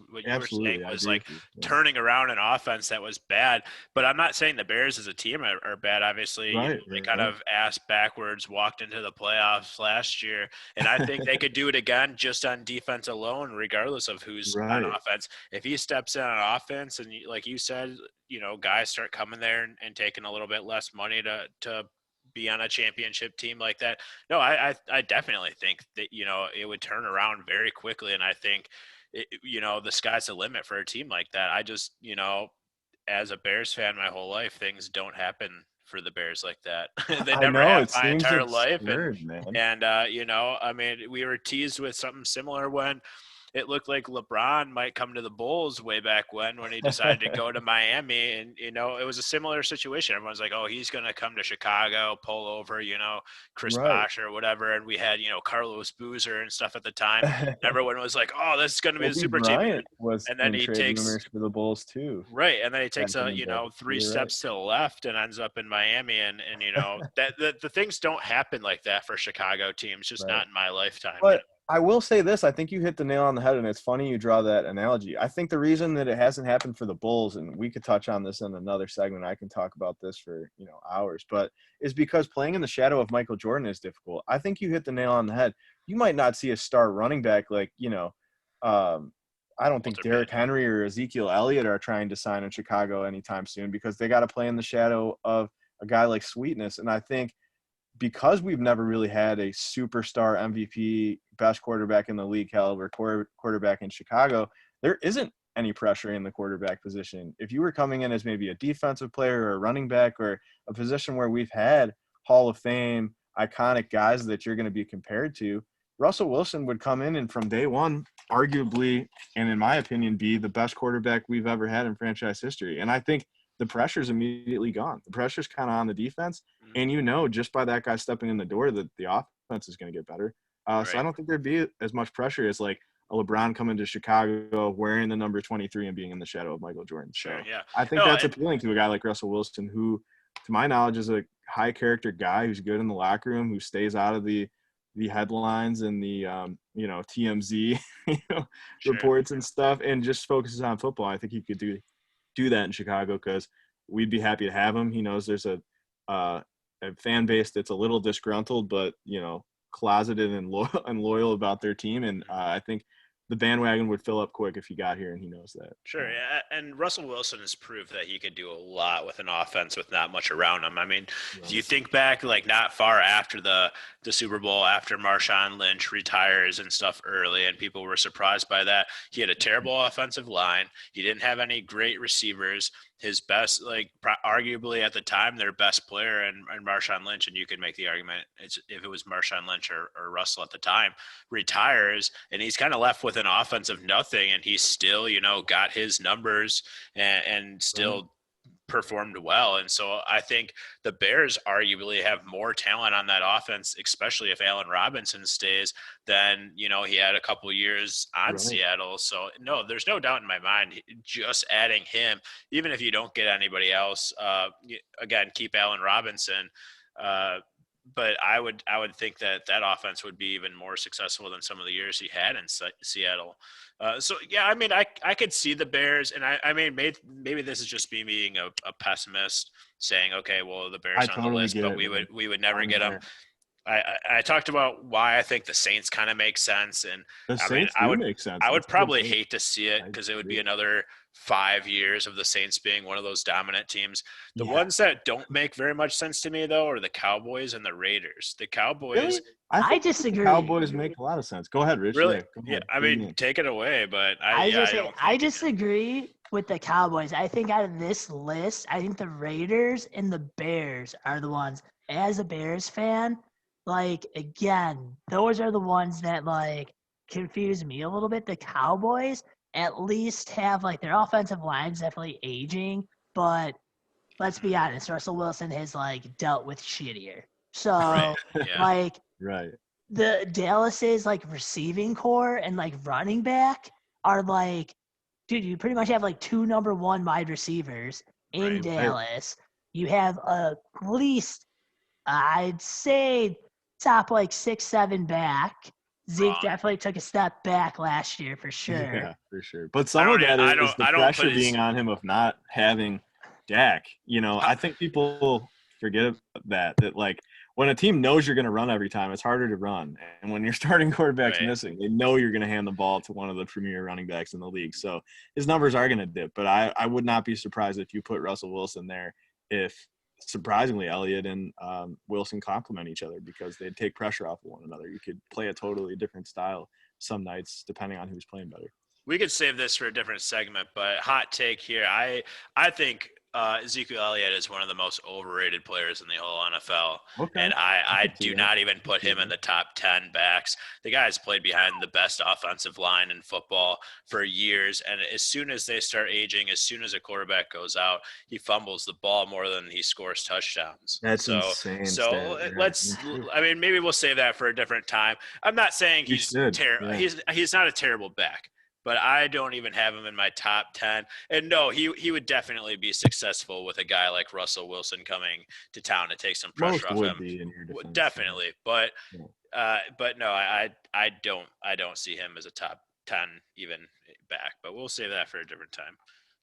what you were saying was like turning around an offense that was bad. But I'm not saying the Bears as a team are bad. Obviously, they kind of ass backwards walked into the playoffs last year, and I think they could do it again just on defense alone, regardless of who's on offense. If he steps in on offense, and like you said, guys start coming there and taking a little bit less money to be on a championship team like that. No, I definitely think that, it would turn around very quickly. And I think, the sky's the limit for a team like that. I just, as a Bears fan, my whole life, things don't happen for the Bears like that. They never have my entire life. And I mean, we were teased with something similar when it looked like LeBron might come to the Bulls way back when he decided to go to Miami. And, it was a similar situation. Everyone's like, oh, he's going to come to Chicago, pull over, Chris Bosh or whatever. And we had, Carlos Boozer and stuff at the time. And everyone was like, oh, this is going to be the super team.
And then he takes
for
the Bulls too.
Right. And then he takes three steps to the left and ends up in Miami. And that the things don't happen like that for Chicago teams, just not in my lifetime.
But I will say this. I think you hit the nail on the head, and it's funny you draw that analogy. I think the reason that it hasn't happened for the Bulls, and we could touch on this in another segment, I can talk about this for, hours, but is because playing in the shadow of Michael Jordan is difficult. I think you hit the nail on the head. You might not see a star running back like, I don't think Derrick Henry or Ezekiel Elliott are trying to sign in Chicago anytime soon because they got to play in the shadow of a guy like Sweetness. And I think because we've never really had a superstar MVP, best quarterback in the league caliber quarterback in Chicago, there isn't any pressure in the quarterback position. If you were coming in as maybe a defensive player or a running back or a position where we've had Hall of Fame, iconic guys that you're going to be compared to, Russell Wilson would come in and from day one, arguably, and in my opinion, be the best quarterback we've ever had in franchise history. And I think the pressure's immediately gone. The pressure's kind of on the defense. And just by that guy stepping in the door that the offense is going to get better. So I don't think there'd be as much pressure as like a LeBron coming to Chicago wearing the number 23 and being in the shadow of Michael Jordan. So I think that's appealing to a guy like Russell Wilson, who, to my knowledge, is a high character guy who's good in the locker room, who stays out of the headlines and the TMZ reports and stuff, and just focuses on football. I think he could do that in Chicago because we'd be happy to have him. He knows there's a fan base that's a little disgruntled, but closeted and loyal about their team, and I think the bandwagon would fill up quick if he got here, and he knows that.
Sure, yeah. And Russell Wilson has proved that he could do a lot with an offense with not much around him. I mean, if you think back, like not far after the Super Bowl, after Marshawn Lynch retires and stuff early, and people were surprised by that, he had a terrible offensive line. He didn't have any great receivers. His best, arguably at the time, their best player and Marshawn Lynch, and you could make the argument if it was Marshawn Lynch or Russell at the time, retires, and he's kind of left with an offense of nothing, and he still, got his numbers and still performed well. And so I think the Bears arguably have more talent on that offense, especially if Allen Robinson stays, than, he had a couple years on Seattle. So no, there's no doubt in my mind, just adding him, even if you don't get anybody else, again, keep Allen Robinson. But I would think that offense would be even more successful than some of the years he had in Seattle. So yeah, I mean, I could see the Bears, and I mean, maybe this is just me being a pessimist, saying, okay, well, the Bears on the list, but we would never get them. I talked about why I think the Saints kind of make sense, and
I would make sense.
I would probably hate to see it because it would be another 5 years of the Saints being one of those dominant teams. The ones that don't make very much sense to me, though, are the Cowboys and the Raiders. The Cowboys.
Really? I disagree. The Cowboys make a lot of sense. Go ahead, Rich.
Really? Yeah. I mean, take it away, but I
disagree with the Cowboys. I think out of this list, I think the Raiders and the Bears are the ones. As a Bears fan, again, those are the ones that confuse me a little bit. The Cowboys at least have their offensive line's definitely aging, but let's be honest, Russell Wilson has dealt with shittier. So the Dallas's receiving core and running back are dude, you pretty much have 2 number 1 wide receivers, in
Right.
Dallas. You have at least, I'd say, top like 6-7 back. Zeke
Wrong.
definitely took a step back last year for sure.
Yeah, for sure. But some of that is the
I don't
pressure
put his.
being on him of not having Dak. I think people forget that like when a team knows you're going to run every time, it's harder to run. And when your starting quarterback's
Right.
missing, they know you're going to hand the ball to one of the premier running backs in the league. So his numbers are going to dip. But I would not be surprised if you put Russell Wilson there if surprisingly Elliott and Wilson complement each other because they'd take pressure off of one another. You could play a totally different style some nights depending on who's playing better.
We could save this for a different segment, but hot take here. I think Ezekiel Elliott is one of the most overrated players in the whole NFL.
Okay.
And I
could see
do
that.
not even put him in the top 10 backs. The guy has played behind the best offensive line in football for years. And as soon as they start aging, as soon as a quarterback goes out, he fumbles the ball more than he scores touchdowns.
That's insane.
So
stat,
let's, I mean, maybe we'll save that for a different time. I'm not saying
You
he's
should,
terrible.
yeah.
He's not a terrible back. But I don't even have him in my top 10. And no, he would definitely be successful with a guy like Russell Wilson coming to town to take some pressure
Most
off
would
him.
be in your defense.
Definitely. But
Yeah.
no, I don't see him as a top 10 even back. But we'll save that for a different time.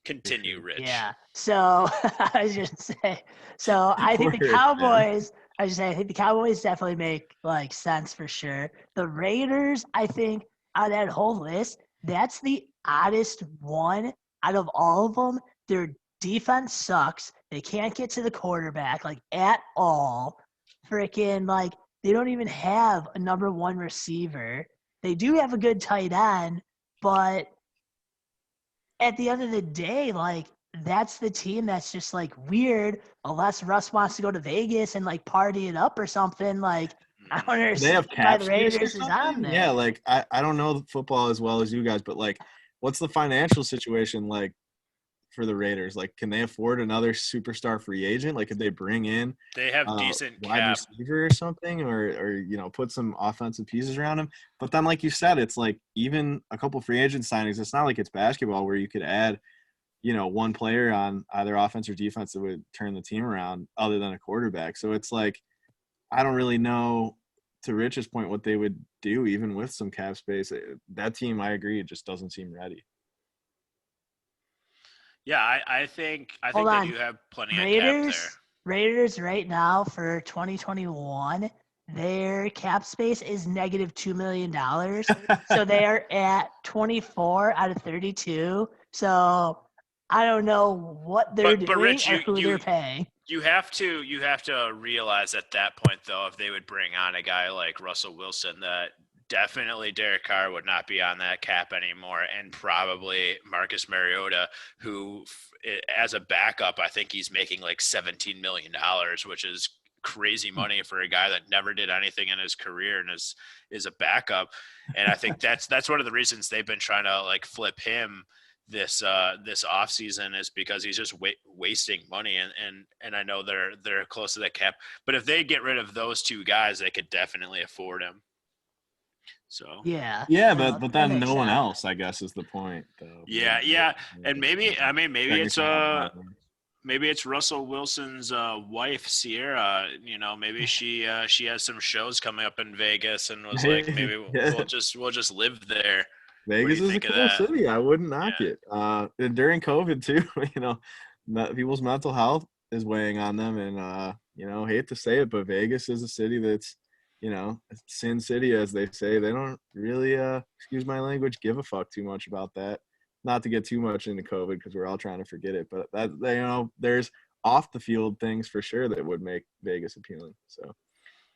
Continue, Rich.
Yeah. So I was just say. So I think the
Word,
Cowboys. I think the Cowboys definitely make like sense for sure. The Raiders, I think, out of that whole list, that's the oddest one out of all of them. Their defense sucks. They can't get to the quarterback like at all. Freaking like they don't even have a number one receiver. They do have a good tight end, but at the end of the day, like that's the team that's just like weird. Unless Russ wants to go to Vegas and like party it up or something, like I don't
They
understand
have
why
cap
the
space or
Raiders is on
something?
there.
Yeah, like I don't know football as well as you guys, but like what's the financial situation like for the Raiders? Like can they afford another superstar free agent? Like could they bring in
They have decent
wide
cap.
receiver or something or put some offensive pieces around him? But then like you said, it's like even a couple free agent signings, it's not like it's basketball where you could add one player on either offense or defense that would turn the team around other than a quarterback. So it's like I don't really know, to Rich's point, what they would do even with some cap space. That team, I agree, it just doesn't seem ready.
Yeah, I think
Hold
they
on.
do have plenty of cap there.
Raiders right now for 2021, their cap space is negative $2 million. So they are at 24 out of 32. So I don't know what they're
But
doing
Rich,
or who they're paying.
You have to realize at that point though, if they would bring on a guy like Russell Wilson, that definitely Derek Carr would not be on that cap anymore, and probably Marcus Mariota, who as a backup, I think he's making like $17 million, which is crazy money for a guy that never did anything in his career and is a backup. And I think that's one of the reasons they've been trying to like flip him this off season, is because he's just wasting money, and I know they're close to that cap, but if they get rid of those two guys, they could definitely afford him. So
yeah,
but then no one else, I guess, is the point though.
Yeah, and maybe it's Russell Wilson's wife, Sierra. Maybe she has some shows coming up in Vegas and was like, maybe we'll just live there.
Vegas is a cool city. I wouldn't knock it. And during COVID too, people's mental health is weighing on them, and hate to say it, but Vegas is a city that's, Sin City, as they say. They don't really, excuse my language, give a fuck too much about that. Not to get too much into COVID because we're all trying to forget it, but there's off the field things for sure that would make Vegas appealing. So,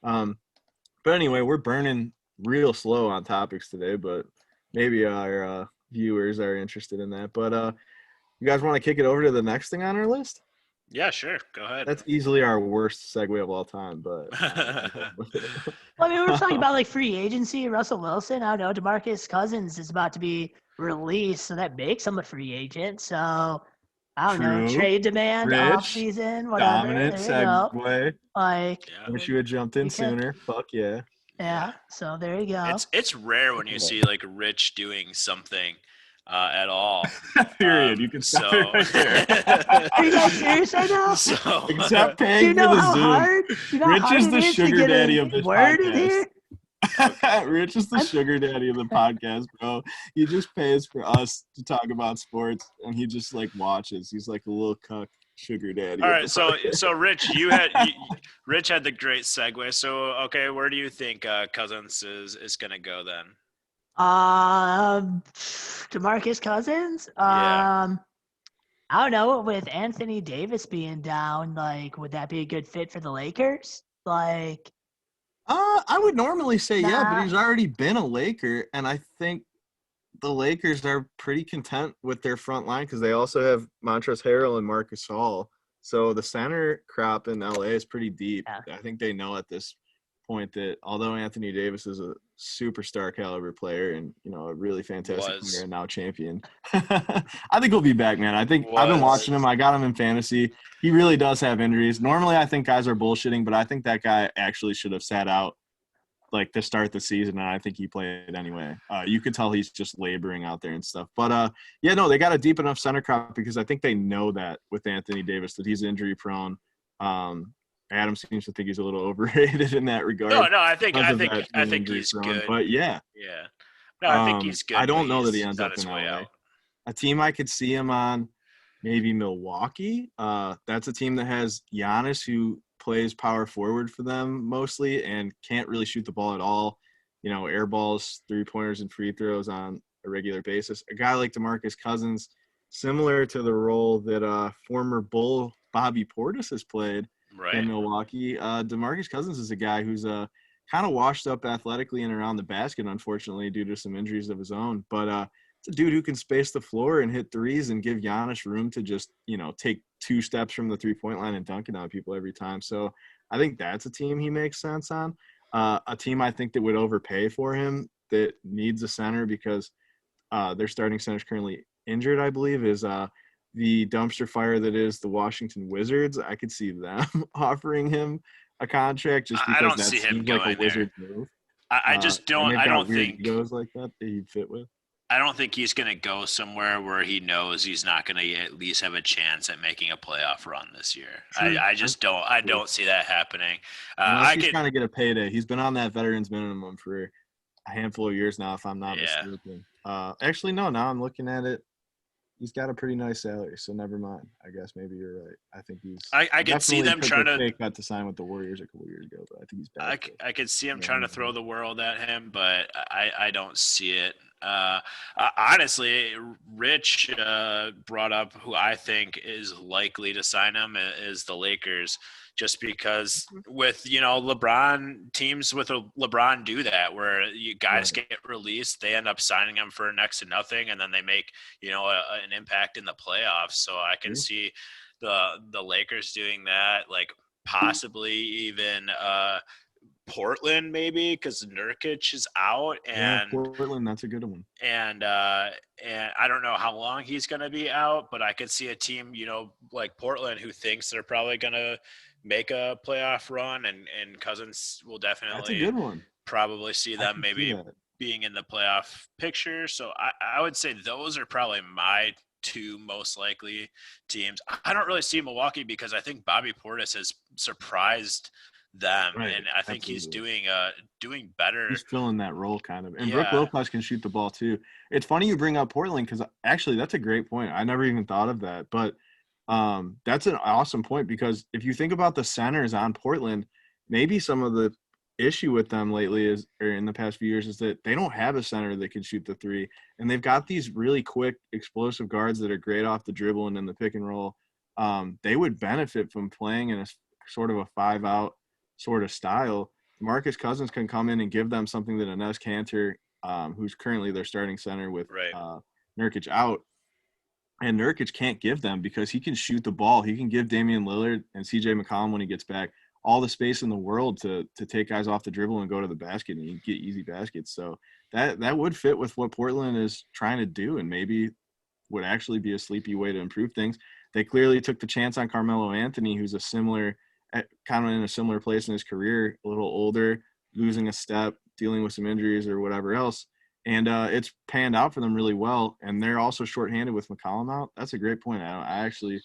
but anyway, we're burning real slow on topics today, but maybe our viewers are interested in that. But you guys want to kick it over to the next thing on our list?
Yeah, sure. Go ahead.
That's easily our worst segue of all time, but
well, we were talking about like free agency. Russell Wilson, I don't know, DeMarcus Cousins is about to be released, so that makes him a free agent. So I don't know, trade demand, off season, whatever.
Dominant segue.
Like,
wish you had jumped in sooner. Fuck yeah.
Yeah. So there you go.
It's rare when you see like Rich doing something at all.
Period. You can stop
So,
it right there.
Are you guys serious right now?
so
Except
Do
paying
you
for
know
the
how
Zoom.
hard? You know how
Rich
hard
is
it
the
is to
sugar
get
daddy
a
of this
word in
podcast.
here?
Rich is the
I'm-
sugar daddy of the podcast, bro. He just pays for us to talk about sports, and he just like watches. He's like a little cuck sugar daddy.
all
of
right,
the
so
podcast.
Rich, Rich had the great segue. So okay, where do you think Cousins is going to go then?
DeMarcus Cousins.
Yeah.
I don't know. With Anthony Davis being down, like, would that be a good fit for the Lakers? Like,
I would normally say yeah, but
nah.
he's already been a Laker, and I think the Lakers are pretty content with their front line because they also have Montrezl Harrell and Marcus Hall. So the center crop in LA is pretty deep.
Yeah.
I think they know at this point that although Anthony Davis is a superstar caliber player and a really fantastic player and now champion, I think he'll be back, man. I think I've been watching him. I got him in fantasy. He really does have injuries. Normally, I think guys are bullshitting, but I think that guy actually should have sat out like to start the season, and I think he played anyway. You could tell he's just laboring out there and stuff. But yeah, no, they got a deep enough center crop because I think they know that with Anthony Davis that he's injury prone. Adam seems to think he's a little overrated in that regard.
No, I think he's
prone.
good.
But yeah,
no, I think he's good.
I don't know that he ends
on
up
his
in
way
LA.
out.
A team I could see him on, maybe Milwaukee. That's a team that has Giannis, who plays power forward for them mostly and can't really shoot the ball at all. Air balls, 3-pointers, and free throws on a regular basis. A guy like DeMarcus Cousins, similar to the role that former Bull Bobby Portis has played in Milwaukee. DeMarcus Cousins is a guy who's kind of washed up athletically and around the basket, unfortunately, due to some injuries of his own. But it's a dude who can space the floor and hit threes and give Giannis room to just, take 2 steps from the 3-point line and dunk it on people every time. So I think that's a team he makes sense on. A team I think that would overpay for him that needs a center because their starting center is currently injured, I believe, is the dumpster fire that is the Washington Wizards. I could see them offering him a contract just because
I don't
that
see him
seems like a
going
Wizard
there.
move.
I just don't.
And
I
they've got
don't
weird
think
egos like that he'd fit with.
I don't think he's going to go somewhere where he knows he's not going to at least have a chance at making a playoff run this year. I just don't. I don't see that happening.
He's trying to get a payday. He's been on that veterans minimum for a handful of years now, if I'm not mistaken. Actually, no. Now I'm looking at it. He's got a pretty nice salary, so never mind. I guess maybe you're right. I think he's.
I could see them trying to
pay cut to sign with the Warriors a couple years ago, but I think he's back.
I could see him trying to throw the world at him, but I don't see it. Honestly, Rich brought up who I think is likely to sign him is the Lakers, just because with LeBron teams with LeBron do that where you guys get released, they end up signing them for next to nothing, and then they make an impact in the playoffs. So I can see the Lakers doing that, like possibly even Portland maybe because Nurkic is out, and
Portland, that's a good one.
And I don't know how long he's going to be out, but I could see a team like Portland who thinks they're probably going to make a playoff run, and Cousins will definitely
that's a good one.
Probably see them maybe being in the playoff picture. So I would say those are probably my 2 most likely teams. I don't really see Milwaukee because I think Bobby Portis has surprised them, and I think he's doing better.
He's filling that role kind of. And Brook Lopez can shoot the ball too. It's funny you bring up Portland because actually that's a great point. I never even thought of that, but that's an awesome point because if you think about the centers on Portland, maybe some of the issue with them lately or in the past few years is that they don't have a center that can shoot the 3, and they've got these really quick, explosive guards that are great off the dribble and in the pick and roll. They would benefit from playing in a sort of a 5-out sort of style. DeMarcus Cousins can come in and give them something that Enes Kanter, who's currently their starting center with Nurkic out, and Nurkic can't give them because he can shoot the ball. He can give Damian Lillard and CJ McCollum when he gets back all the space in the world to take guys off the dribble and go to the basket and get easy baskets. So that would fit with what Portland is trying to do and maybe would actually be a sleepy way to improve things. They clearly took the chance on Carmelo Anthony, who's kind of in a similar place in his career, a little older, losing a step, dealing with some injuries or whatever else. And it's panned out for them really well. And they're also shorthanded with McCollum out. That's a great point. I actually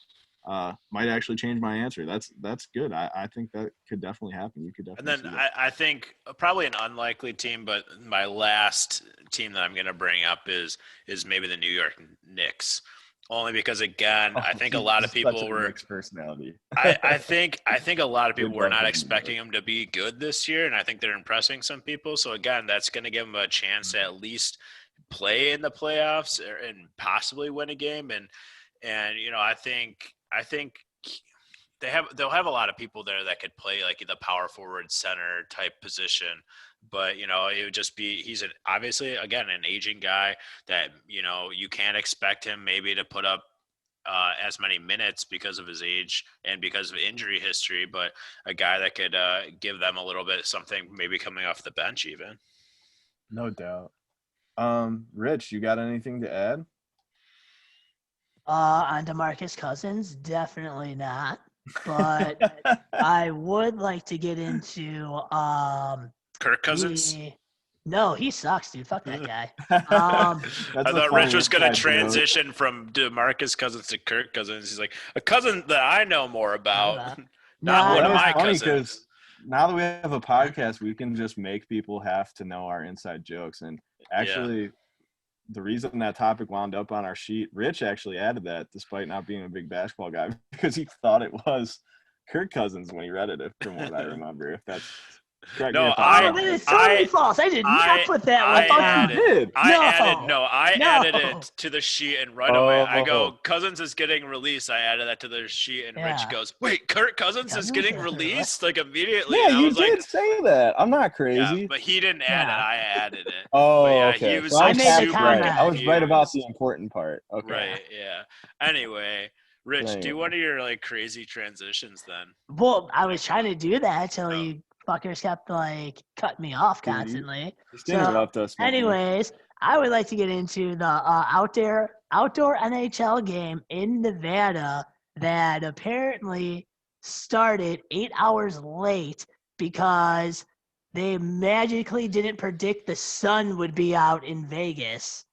might actually change my answer. That's good. I think that could definitely happen. You could definitely.
And then I think probably an unlikely team, but my last team that I'm going to bring up is maybe the New York Knicks. Only because, again, I think a lot of people were
Knicks personality.
I think a lot of people were not expecting them to be good this year, and I think they're impressing some people. So again, that's going to give them a chance to at least play in the playoffs and possibly win a game. And I think they'll have a lot of people there that could play like the power forward center type position. But it would just be obviously again an aging guy that you can't expect him maybe to put up as many minutes because of his age and because of injury history, but a guy that could give them a little bit something maybe coming off the bench even.
No doubt. Rich, you got anything to add?
On DeMarcus Cousins, definitely not. But I would like to get into
Kirk Cousins?
No, he sucks, dude. Fuck that guy.
I thought Rich was going to transition from DeMarcus Cousins to Kirk Cousins. He's like, a cousin that I know more about. Not one of my cousins.
Now that we have a podcast, we can just make people have to know our inside jokes. And actually, the reason that topic wound up on our sheet, Rich actually added that despite not being a big basketball guy because he thought it was Kirk Cousins when he read it, from what I remember. If that's correct.
No,
that is totally false. I did not put that.
I thought you did. I added it to the sheet and right away I go, Cousins is getting released. I added that to the sheet and Rich goes, wait, Kirk Cousins is getting released? Like immediately.
Yeah, you did say that. I'm not crazy.
Yeah, but he didn't add it. I added it.
Oh, okay.
He was
I
was
right about the important part. Okay.
Right, yeah. Anyway, Rich, do one of your like crazy transitions then.
Well, I was trying to do that until you fuckers kept like cutting me off constantly. Anyways, I would like to get into the outdoor NHL game in Nevada that apparently started 8 hours late because they magically didn't predict the sun would be out in Vegas.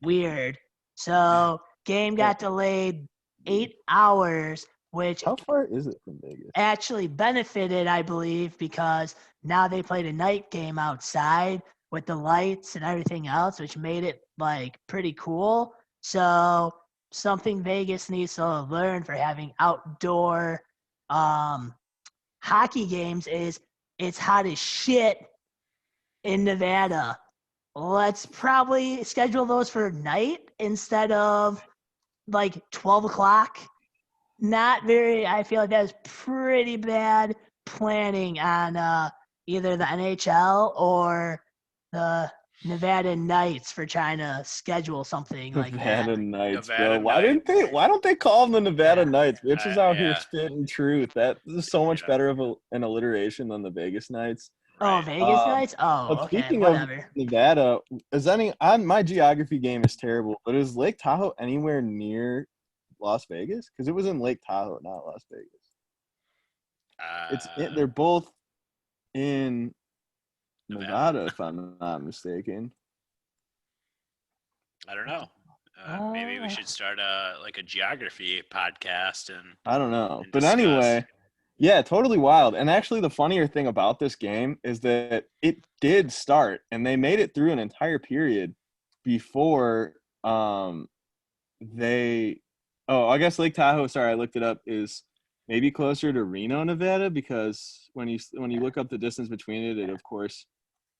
Weird. So game got delayed 8 hours. Which
how far is it from Vegas?
Actually benefited, I believe, because now they played a night game outside with the lights and everything else, which made it like pretty cool. So something Vegas needs to learn for having outdoor hockey games is it's hot as shit in Nevada. Let's probably schedule those for night instead of like 12 o'clock. I feel like that is pretty bad planning on either the NHL or the Nevada Knights for trying to schedule something like that.
Nevada Knights, bro. Why don't they call them the Nevada Knights? Rich is out here spitting truth. That is so much better of an alliteration than the Vegas Knights.
Oh, Vegas Knights? Oh, okay.
Speaking
whatever.
Of Nevada, my geography game is terrible, but is Lake Tahoe anywhere near Las Vegas? Because it was in Lake Tahoe, not Las Vegas. They're both in Nevada, if I'm not mistaken.
I don't know. Maybe we should start a geography podcast and
I don't know. But anyway, yeah, totally wild. And actually the funnier thing about this game is that it did start and they made it through an entire period before I guess Lake Tahoe, sorry, I looked it up, is maybe closer to Reno, Nevada, because when you look up the distance between it of course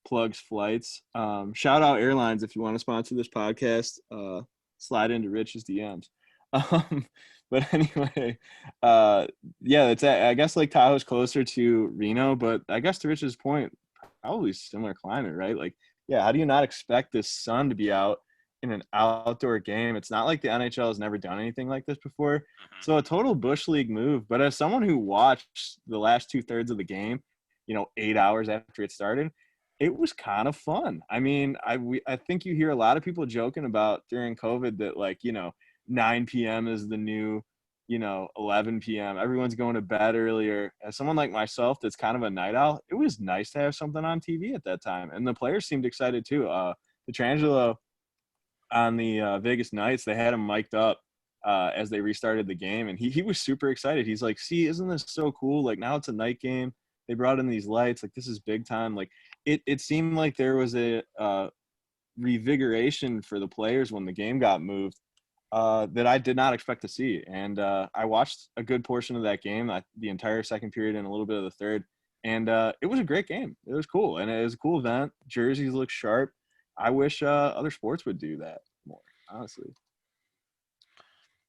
plugs flights. Shout out airlines if you want to sponsor this podcast. Slide into Rich's DMs. But anyway, I guess Lake Tahoe is closer to Reno, but I guess to Rich's point, probably similar climate, right? Like, yeah, how do you not expect this sun to be out in an outdoor game? It's not like the NHL has never done anything like this before. So a total Bush League move. But as someone who watched the last 2/3 of the game, 8 hours after it started, it was kind of fun. I mean, I think you hear a lot of people joking about during COVID that 9 p.m. is the new, 11 p.m. Everyone's going to bed earlier. As someone like myself that's kind of a night owl, it was nice to have something on TV at that time. And the players seemed excited too. Petrangelo on the Vegas Knights, they had him mic'd up as they restarted the game, and he was super excited. He's like, see, isn't this so cool? Like, now it's a night game. They brought in these lights. Like, this is big time. Like, it seemed like there was a revigoration for the players when the game got moved that I did not expect to see. And I watched a good portion of that game, the entire second period and a little bit of the third. And it was a great game. It was cool. And it was a cool event. Jerseys look sharp. I wish other sports would do that more, honestly.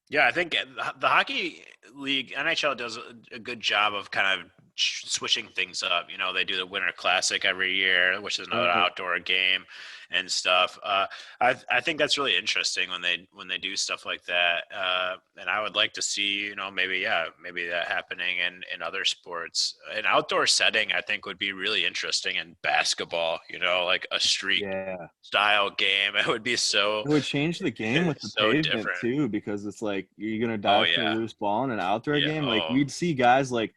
Yeah, I think the hockey league, NHL, does a good job of kind of switching things up. You know, they do the Winter Classic every year, which is another outdoor game and stuff. I think that's really interesting when they do stuff like that. And I would like to see, you know, maybe that happening in other sports. An outdoor setting, I think, would be really interesting in basketball. You know, like a street style game. It would be so.
It would change the game with the
so
pavement
different.
too, because it's like you're gonna dive for a loose ball in an outdoor game. Like we'd see guys like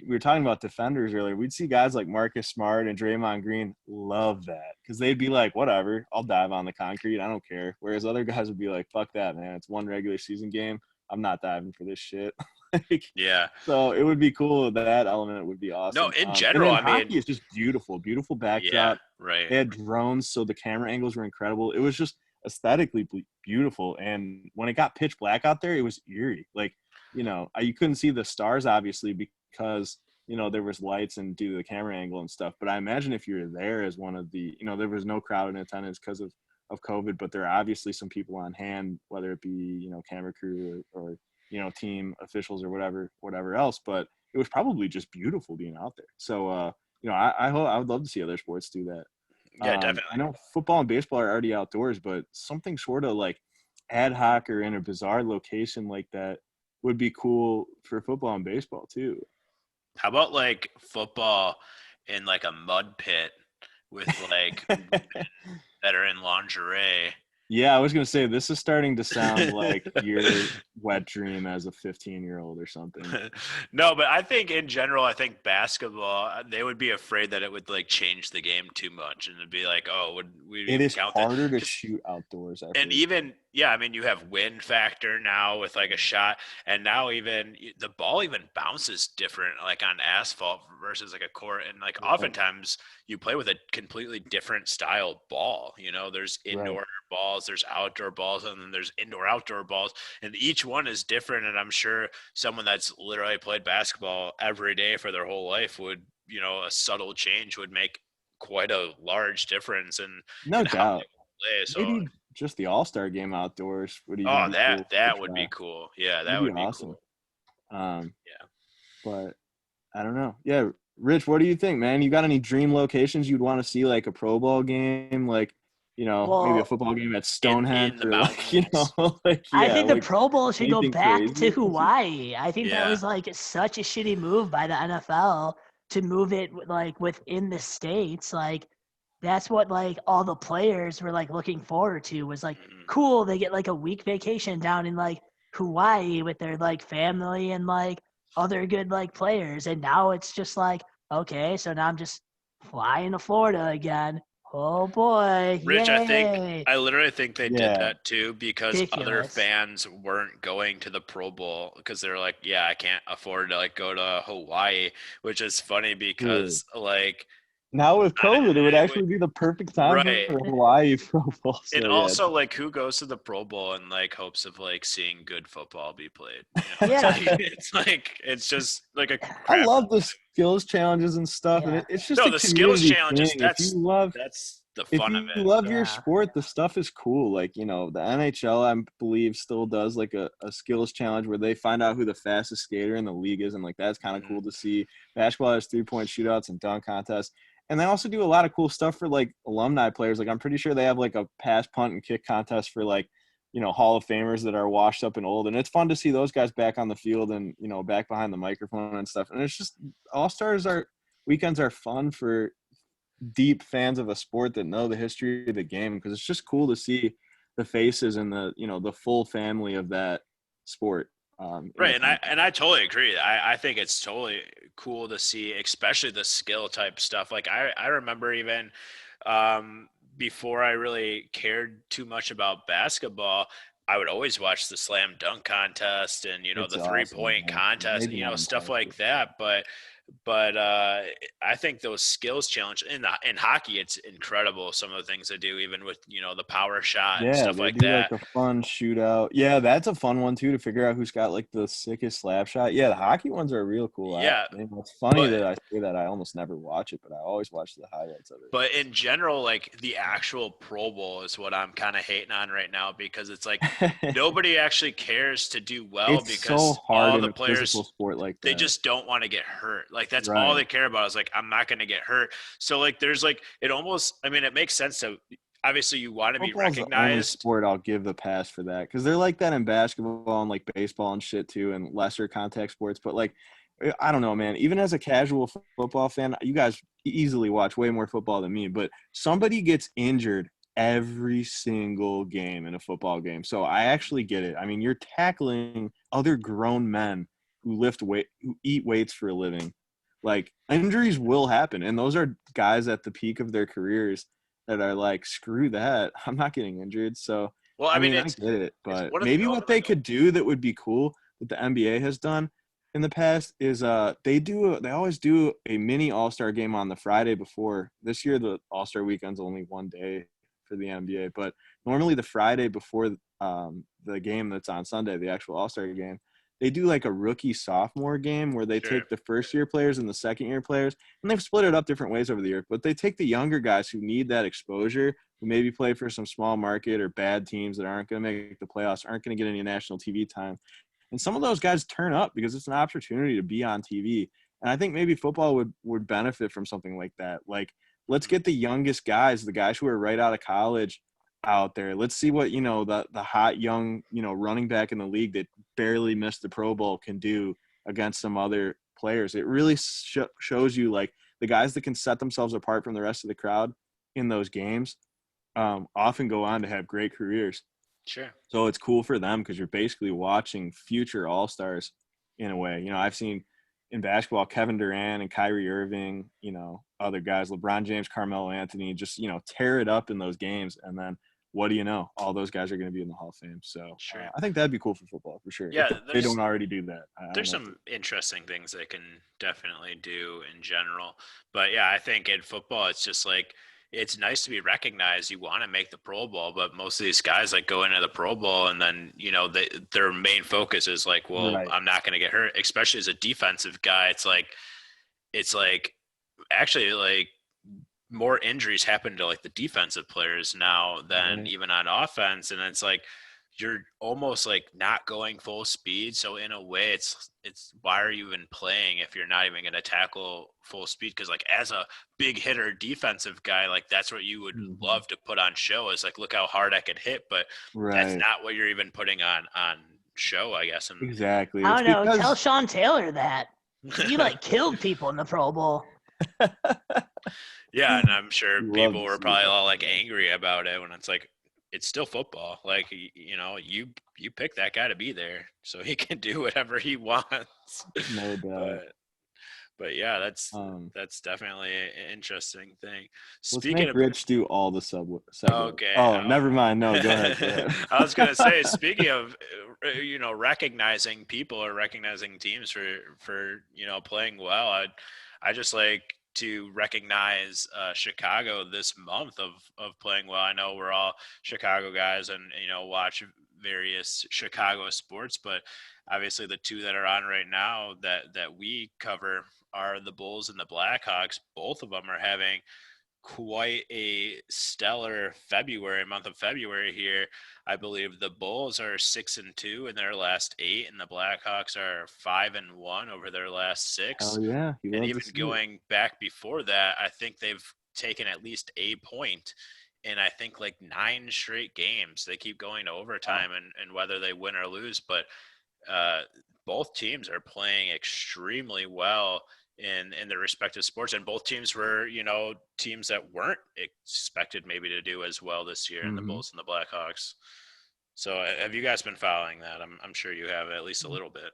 we were talking about defenders earlier. We'd see guys like Marcus Smart and Draymond Green love that because they'd be like, "Whatever, I'll dive on the concrete. I don't care." Whereas other guys would be like, "Fuck that, man! It's one regular season game. I'm not diving for this shit." So it would be cool. That element would be awesome.
No, in general, I mean,
hockey is just beautiful backdrop.
Yeah, right.
They had drones, so the camera angles were incredible. It was just aesthetically beautiful. And when it got pitch black out there, it was eerie. Like, you know, you couldn't see the stars obviously because, you know, there was lights and due to the camera angle and stuff. But I imagine if you're there as one of the, you know, there was no crowd in attendance because of COVID, but there are obviously some people on hand, whether it be, you know, camera crew or you know, team officials or whatever else. But it was probably just beautiful being out there. So, you know, I would love to see other sports do that.
Yeah, definitely.
I know football and baseball are already outdoors, but something sort of like ad hoc or in a bizarre location like that would be cool for football and baseball too.
How about like football in like a mud pit with like that are in lingerie?
Yeah, I was going to say, this is starting to sound like your wet dream as a 15-year-old or something.
No, but I think in general, I think basketball, they would be afraid that it would like change the game too much. And it'd be like, oh, would we
It is
count
harder
that?
to shoot outdoors.
And even, I mean, you have wind factor now with like a shot. And now even the ball even bounces different, like on asphalt versus like a court. And like oftentimes you play with a completely different style ball. You know, there's indoor balls, there's outdoor balls, and then there's outdoor balls, and each one is different. And I'm sure someone that's literally played basketball every day for their whole life would, you know, a subtle change would make quite a large difference in
no doubt
how they play. So
maybe just the Allstar game outdoors would even be
that would be cool. Yeah, that would be
awesome.
Cool.
But I don't know. Yeah, Rich, what do you think, man? You got any dream locations you'd want to see, like a Pro Bowl game, like, you know, maybe a football game at Stonehenge, or like, you know, like,
I think the Pro Bowl should go back to Hawaii. I think that was like such a shitty move by the NFL to move it like within the states. Like that's what like all the players were like looking forward to, was like, cool, they get like a week vacation down in like Hawaii with their like family and like other good like players. And now it's just like, okay, so now I'm just flying to Florida again. Oh boy.
Rich,
Yay.
I literally think they did that too because
Ridiculous.
Other fans weren't going to the Pro Bowl because they're like, yeah, I can't afford to like go to Hawaii, which is funny because like
now with COVID, it would actually be the perfect time for Hawaii Pro Bowl. So,
and also, like, who goes to the Pro Bowl in like hopes of like seeing good football be played? You know? It's just like a.
I love the skills challenges and stuff, and it's just
the skills challenges.
Thing.
That's the fun of it.
If you love your sport, the stuff is cool. Like, you know, the NHL, I believe, still does like a skills challenge where they find out who the fastest skater in the league is, and like that's kind of cool to see. Basketball has 3-point shootouts and dunk contests. And they also do a lot of cool stuff for like alumni players. Like I'm pretty sure they have like a pass, punt, and kick contest for like, you know, Hall of Famers that are washed up and old. And it's fun to see those guys back on the field and, you know, back behind the microphone and stuff. And it's just weekends are fun for deep fans of a sport that know the history of the game, because it's just cool to see the faces and the, you know, the full family of that sport.
Right, and I totally agree. I think it's totally cool to see, especially the skill type stuff. Like I remember even before I really cared too much about basketball, I would always watch the slam dunk contest and,
It's
the
awesome,
3-point
man.
contest and,
Maybe not
stuff
impartial.
like that. But I think those skills challenge in hockey, it's incredible. Some of the things they do, even with, the power shot and
Yeah,
stuff
they
like
do like
that.
a fun shootout. Yeah, that's a fun one too to figure out who's got like the sickest slap shot. Yeah, the hockey ones are real cool.
Yeah.
It's funny
But
that I say that I almost never watch it, but I always watch the highlights of it.
But in general, like the actual Pro Bowl is what I'm kind of hating on right now because it's like nobody actually cares to do well
It's so
because
hard
all
in
the
a physical
players,
sport like
they
that.
just don't want to get hurt. Like that's all
Right.
they care about is like, I'm not going to get hurt. So like, there's like, it almost, I mean, it makes sense to, obviously you want to be
Football's the only
recognized.
sport I'll give the pass for that because they're like that in basketball and like baseball and shit too, and lesser contact sports. But like, I don't know, man. Even as a casual football fan, you guys easily watch way more football than me. But somebody gets injured every single game in a football game, so I actually get it. I mean, you're tackling other grown men who lift weight, who eat weights for a living. Like injuries will happen, and those are guys at the peak of their careers that are like, screw that, I'm not getting injured. So,
Well, I
I
mean,
mean, I get it,
it's
but
one of the,
maybe what they could do that would be cool that the NBA has done in the past is they always do a mini All-Star game on the Friday before. This year the All-Star weekend's only one day for the NBA, but normally the Friday before the game that's on Sunday, the actual All-Star game, they do like a rookie sophomore game where they
sure.
take the first year players and the second year players, and they've split it up different ways over the year, but they take the younger guys who need that exposure, who maybe play for some small market or bad teams that aren't going to make the playoffs, aren't going to get any national TV time. And some of those guys turn up because it's an opportunity to be on TV. And I think maybe football would benefit from something like that. Like, let's get the youngest guys, the guys who are right out of college, out there. Let's see what, the hot young, running back in the league that barely missed the Pro Bowl can do against some other players. It really shows you like the guys that can set themselves apart from the rest of the crowd in those games often go on to have great careers.
Sure.
So it's cool for them because you're basically watching future all-stars in a way. I've seen in basketball, Kevin Durant and Kyrie Irving, other guys, LeBron James, Carmelo Anthony, just, tear it up in those games. And then what do you know? All those guys are going to be in the Hall of Fame. So
Sure.
I think that'd be cool for football for sure.
Yeah,
If they don't already do that.
There's some interesting things they can definitely do in general. But yeah, I think in football, it's just like, it's nice to be recognized. You want to make the Pro Bowl, but most of these guys like go into the Pro Bowl and then, their main focus is like, well,
Right.
I'm not going to get hurt, especially as a defensive guy. It's like actually like more injuries happen to like the defensive players now than even on offense. And it's like, you're almost like not going full speed. So in a way, it's why are you even playing if you're not even going to tackle full speed? Because like as a big hitter defensive guy, like that's what you would love to put on show is like, look how hard I can hit, but that's not what you're even putting on show, I guess. And
Exactly.
I don't know. Tell Sean Taylor that. He like killed people in the Pro Bowl.
Yeah, and I'm sure people were probably all like angry about it when it's like, it's still football. Like, you pick that guy to be there so he can do whatever he wants.
No doubt.
But yeah, that's definitely an interesting thing.
Let's make Rich do all the segways.
Okay.
Oh, never mind. No, go ahead.
I was gonna say, speaking of, recognizing people or recognizing teams for playing well, I just like to recognize Chicago this month of playing well. I know we're all Chicago guys and watch various Chicago sports, but obviously the two that are on right now that we cover are the Bulls and the Blackhawks. Both of them are having quite a stellar month of February here. I believe the Bulls are 6-2 in their last 8, and the Blackhawks are 5-1 over their last 6.
Oh yeah,
and even going back before that, I think they've taken at least a point in I think like 9 straight games. They keep going to overtime and whether they win or lose, but both teams are playing extremely well in their respective sports, and both teams were teams that weren't expected maybe to do as well this year in the Bulls and the Blackhawks. So have you guys been following that? I'm sure you have at least a little bit.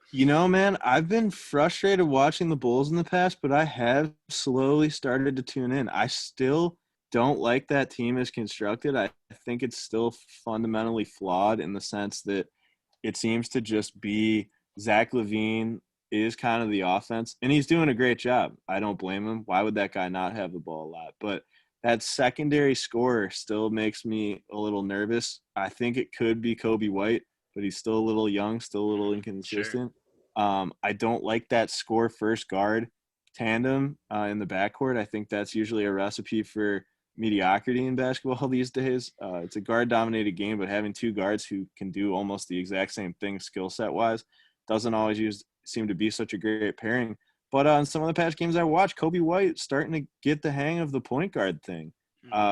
Man, I've been frustrated watching the Bulls in the past, but I have slowly started to tune in. I still don't like that team is constructed. I think it's still fundamentally flawed in the sense that it seems to just be Zach Lavine is kind of the offense, and he's doing a great job. I don't blame him. Why would that guy not have the ball a lot? But that secondary scorer still makes me a little nervous. I think it could be Kobe White, but he's still a little young, still a little inconsistent. I don't like that score first guard tandem in the backcourt. I think that's usually a recipe for mediocrity in basketball these days. It's a guard-dominated game, but having two guards who can do almost the exact same thing skill set-wise doesn't always seem to be such a great pairing. But in some of the past games I watched, Kobe White starting to get the hang of the point guard thing.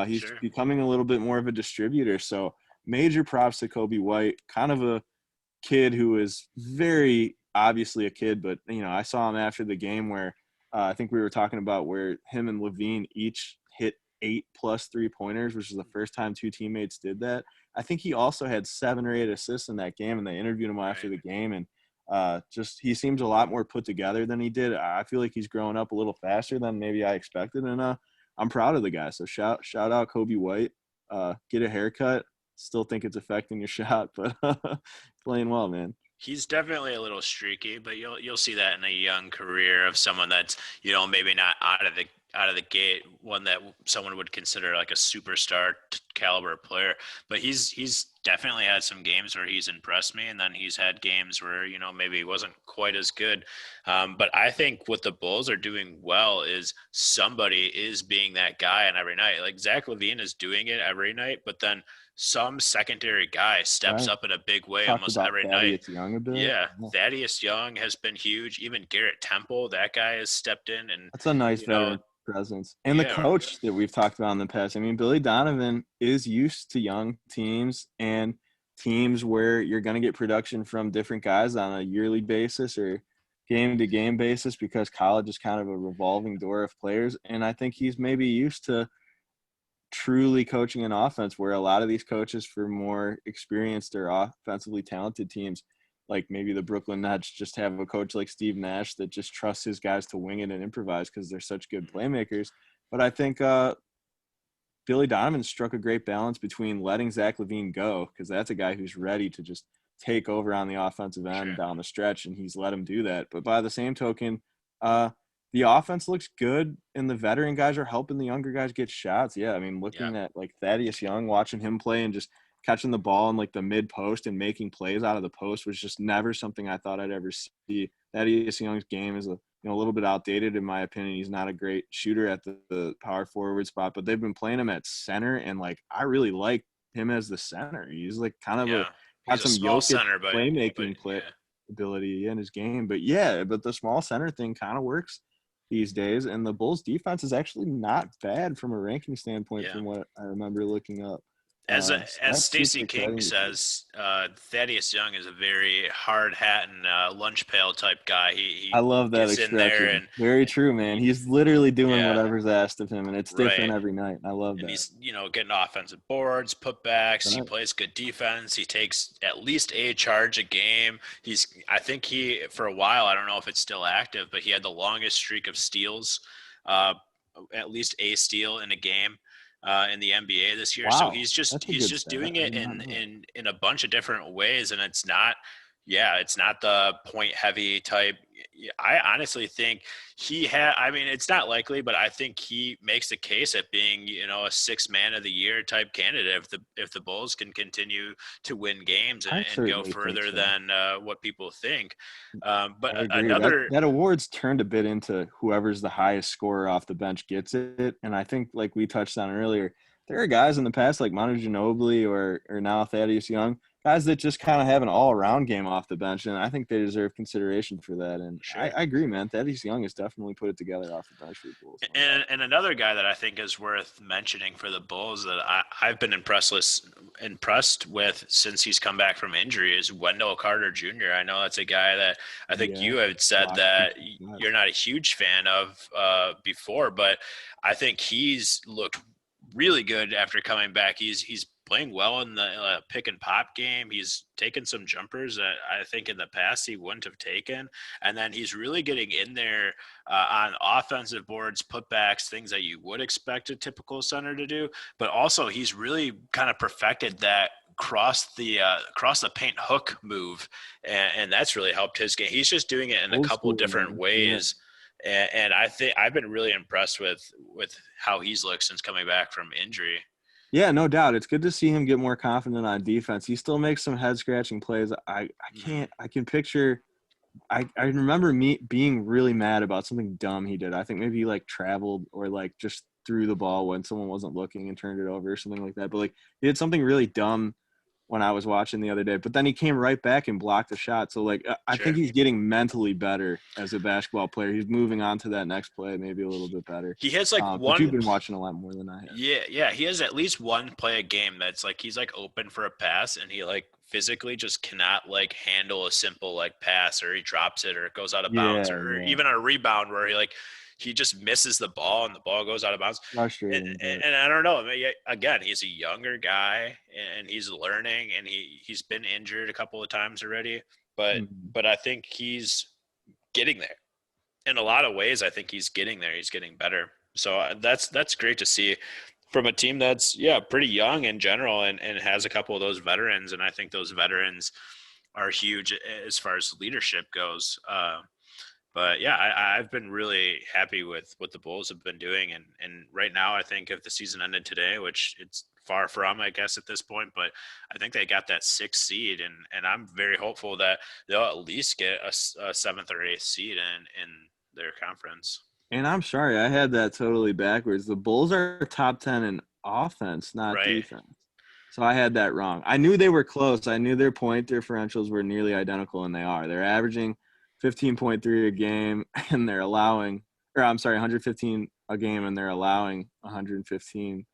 He's becoming a little bit more of a distributor. So major props to Kobe White, kind of a kid who is very obviously a kid, but, I saw him after the game where I think we were talking about where him and Lavine each hit 8+ 3-pointers, which is the first time two teammates did that. I think he also had 7 or 8 assists in that game, and they interviewed him after the game, and just he seems a lot more put together than he did. I feel like he's growing up a little faster than maybe I expected, and I'm proud of the guy. So shout out Kobe White. Get a haircut. Still think it's affecting your shot, but playing well, man.
He's definitely a little streaky, but you'll see that in a young career of someone that's maybe not out of the gate one that someone would consider like a superstar caliber player. But he's definitely had some games where he's impressed me, and then he's had games where maybe he wasn't quite as good. But I think what the Bulls are doing well is somebody is being that guy, and every night, like Zach Lavine is doing it every night, but then some secondary guy steps up in a big way almost every night.
Young a bit.
Yeah, Thaddeus Young has been huge. Even Garrett Temple, that guy has stepped in, and
that's a nice veteran presence. And the coach that we've talked about in the past. I mean, Billy Donovan is used to young teams and teams where you're going to get production from different guys on a yearly basis or game-to-game basis because college is kind of a revolving door of players. And I think he's maybe used to truly coaching an offense where a lot of these coaches for more experienced or offensively talented teams, like maybe the Brooklyn Nets, just have a coach like Steve Nash that just trusts his guys to wing it and improvise because they're such good playmakers. But I think Billy Donovan struck a great balance between letting Zach Lavine go, because that's a guy who's ready to just take over on the offensive end down the stretch, and he's let him do that. But by the same token, the offense looks good, and the veteran guys are helping the younger guys get shots. Yeah, I mean, looking at, like, Thaddeus Young, watching him play and just catching the ball in, like, the mid-post and making plays out of the post was just never something I thought I'd ever see. Thaddeus Young's game is a little bit outdated in my opinion. He's not a great shooter at the power forward spot, but they've been playing him at center, and, like, I really like him as the center. He's, like, kind of got some Jokic playmaking ability in his game. But, but the small center thing kind of works these days, and the Bulls defense is actually not bad from a ranking standpoint from what I remember looking up.
As Stacey King says, Thaddeus Young is a very hard hat and lunch pail type guy.
I love that expression. Very true, man. He's literally doing whatever's asked of him, and it's different every night. I love that.
He's getting offensive boards, putbacks. He plays good defense. He takes at least a charge a game. I think he for a while, I don't know if it's still active, but he had the longest streak of steals, at least a steal in a game. In the NBA this year. So he's just doing it in a bunch of different ways, and it's not the point heavy type. I honestly think it's not likely, but I think he makes the case at being, a 6th man of the year type candidate if the Bulls can continue to win games and go further than what people think. But another
that award's turned a bit into whoever's the highest scorer off the bench gets it. And I think, like we touched on earlier, there are guys in the past like Manu Ginobili or now Thaddeus Young, guys that just kind of have an all-around game off the bench, and I think they deserve consideration for that. And I agree, man. Thaddeus Young has definitely put it together off the bench for the Bulls.
And another guy that I think is worth mentioning for the Bulls that I've been impressed with since he's come back from injury is Wendell Carter Jr. I know that's a guy that I think you had said that you're not a huge fan of before, but I think he's looked really good after coming back. He's playing well in the pick and pop game. He's taken some jumpers that I think in the past he wouldn't have taken. And then he's really getting in there on offensive boards, putbacks, things that you would expect a typical center to do. But also he's really kind of perfected that cross the paint hook move. And that's really helped his game. He's just doing it in a couple different ways. Yeah. And I think I've been really impressed with how he's looked since coming back from injury.
Yeah, no doubt. It's good to see him get more confident on defense. He still makes some head scratching plays. I can picture. I remember me being really mad about something dumb he did. I think maybe he like traveled or like just threw the ball when someone wasn't looking and turned it over or something like that. But like he did something really dumb when I was watching the other day, but then he came right back and blocked the shot. So like, I think he's getting mentally better as a basketball player. He's moving on to that next play, maybe a little bit better.
He has like one.
But you've been watching a lot more than I have.
Yeah. He has at least one play a game that's like he's like open for a pass, and he like physically just cannot like handle a simple like pass, or he drops it, or it goes out of bounds, or even a rebound where he just misses the ball and the ball goes out of bounds. And I don't know. I mean, again, he's a younger guy and he's learning, and he's been injured a couple of times already. But I think he's getting there. In a lot of ways, I think he's getting there. He's getting better. So that's great to see from a team that's pretty young in general and has a couple of those veterans. And I think those veterans are huge as far as leadership goes. But yeah, I've been really happy with what the Bulls have been doing. And right now, I think if the season ended today, which it's far from, I guess, at this point, but I think they got that 6th seed. And I'm very hopeful that they'll at least get a 7th or 8th seed in their conference.
And I'm sorry, I had that totally backwards. The Bulls are top 10 in offense, not defense. So I had that wrong. I knew they were close. I knew their point differentials were nearly identical, and they are. They're averaging 15.3 a game, and they're allowing – or I'm sorry, 115 a game, and they're allowing 115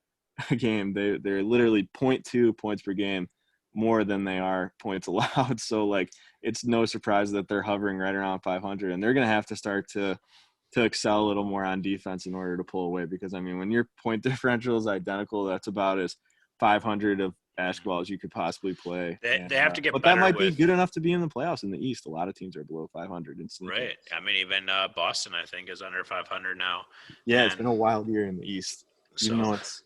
a game. They're literally 0.2 points per game more than they are points allowed. So, like, it's no surprise that they're hovering right around 500, and they're going to have to start to excel a little more on defense in order to pull away because, I mean, when your point differential is identical, that's about as 500 of basketball as you could possibly play.
They have to get
but
better.
But that might be good enough to be in the playoffs in the East. A lot of teams are below 500.
Right. I mean, even Boston, I think, is under 500 now.
Yeah, it's been a wild year in the East.
So
even though it's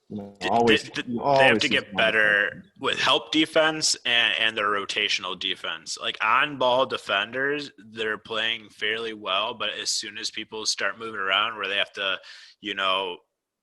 always
they have to get better with help defense and their rotational defense. Like on-ball defenders, they're playing fairly well, but as soon as people start moving around where they have to,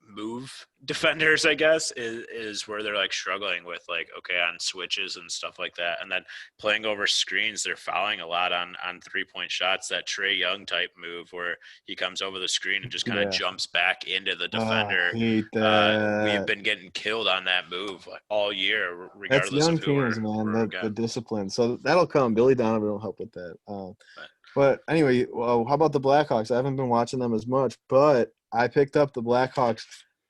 move defenders, I guess, is where they're like struggling with like, okay, on switches and stuff like that. And then playing over screens, they're fouling a lot on 3-point shots, that Trae Young type move where he comes over the screen and just kind of jumps back into the defender.
I hate that.
We've been getting killed on that move like, all year, regardless
That's young
of who
teams, man, the discipline. So that'll come. Billy Donovan will help with that. But anyway, well, how about the Blackhawks? I haven't been watching them as much, but I picked up the Blackhawks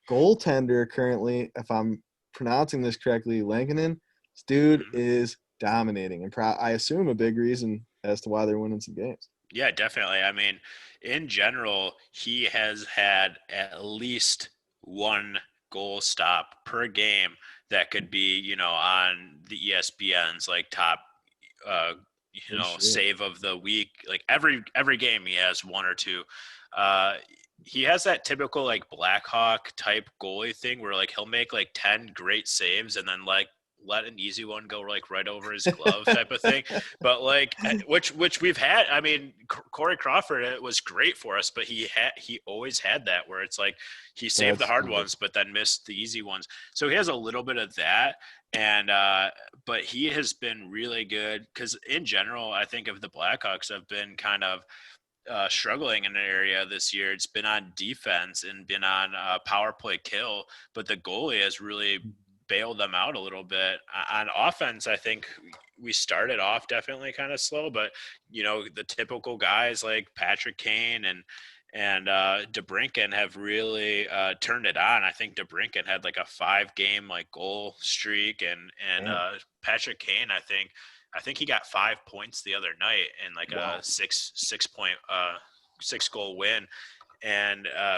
goaltender currently, if I'm pronouncing this correctly, Lankinen. This dude is dominating, and I assume a big reason as to why they're winning some games.
Yeah, definitely. I mean, in general, he has had at least one goal stop per game that could be, on the ESPN's like top save of the week. Like every game he has one or two. He has that typical like Blackhawk type goalie thing where like he'll make like 10 great saves and then like let an easy one go like right over his glove type of thing. But like which we've had. I mean, Corey Crawford, it was great for us, but he always had that where it's like he saved the hard ones but then missed the easy ones. So he has a little bit of that. And but he has been really good because in general, I think if the Blackhawks have been kind of struggling in an area this year, it's been on defense and been on power play kill, but the goalie has really bailed them out a little bit. On offense, I think we started off definitely kind of slow, but the typical guys like Patrick Kane and DeBrincat have really turned it on. I think DeBrincat had like a 5-game like goal streak, and Patrick Kane, I think he got 5 points the other night in like a 6 goal win. And and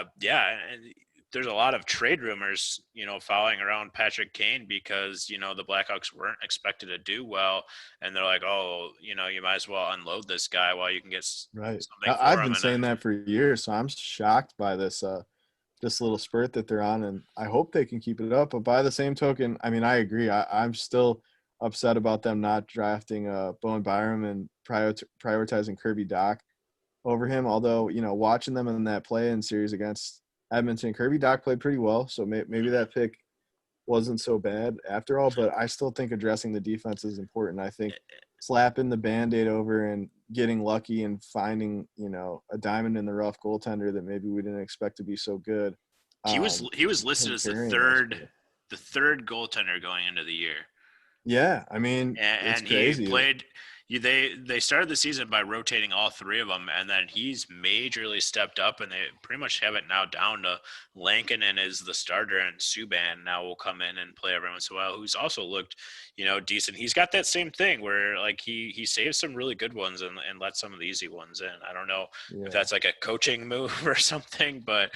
there's a lot of trade rumors, following around Patrick Kane because, the Blackhawks weren't expected to do well. And they're like, oh, you might as well unload this guy while you can get
Right.
something for
I've
him.
been
And
saying that for years, so I'm shocked by this little spurt that they're on, and I hope they can keep it up. But by the same token, I mean, I agree. I'm still upset about them not drafting Bowen Byram and prioritizing Kirby Doc over him. Although, watching them in that play-in series against Edmonton, Kirby Doc played pretty well, so maybe that pick wasn't so bad after all. But I still think addressing the defense is important. I think slapping the Band-Aid over and getting lucky and finding, a diamond in the rough goaltender that maybe we didn't expect to be so good.
he was listed as the third goaltender going into the year.
Yeah, I mean, it's
and
crazy.
He played. They started the season by rotating all three of them, and then he's majorly stepped up, and they pretty much have it now down to Lankinen is the starter, and Subban now will come in and play every once in a while, who's also looked, decent. He's got that same thing where like he saves some really good ones and lets some of the easy ones in. I don't know if that's like a coaching move or something, but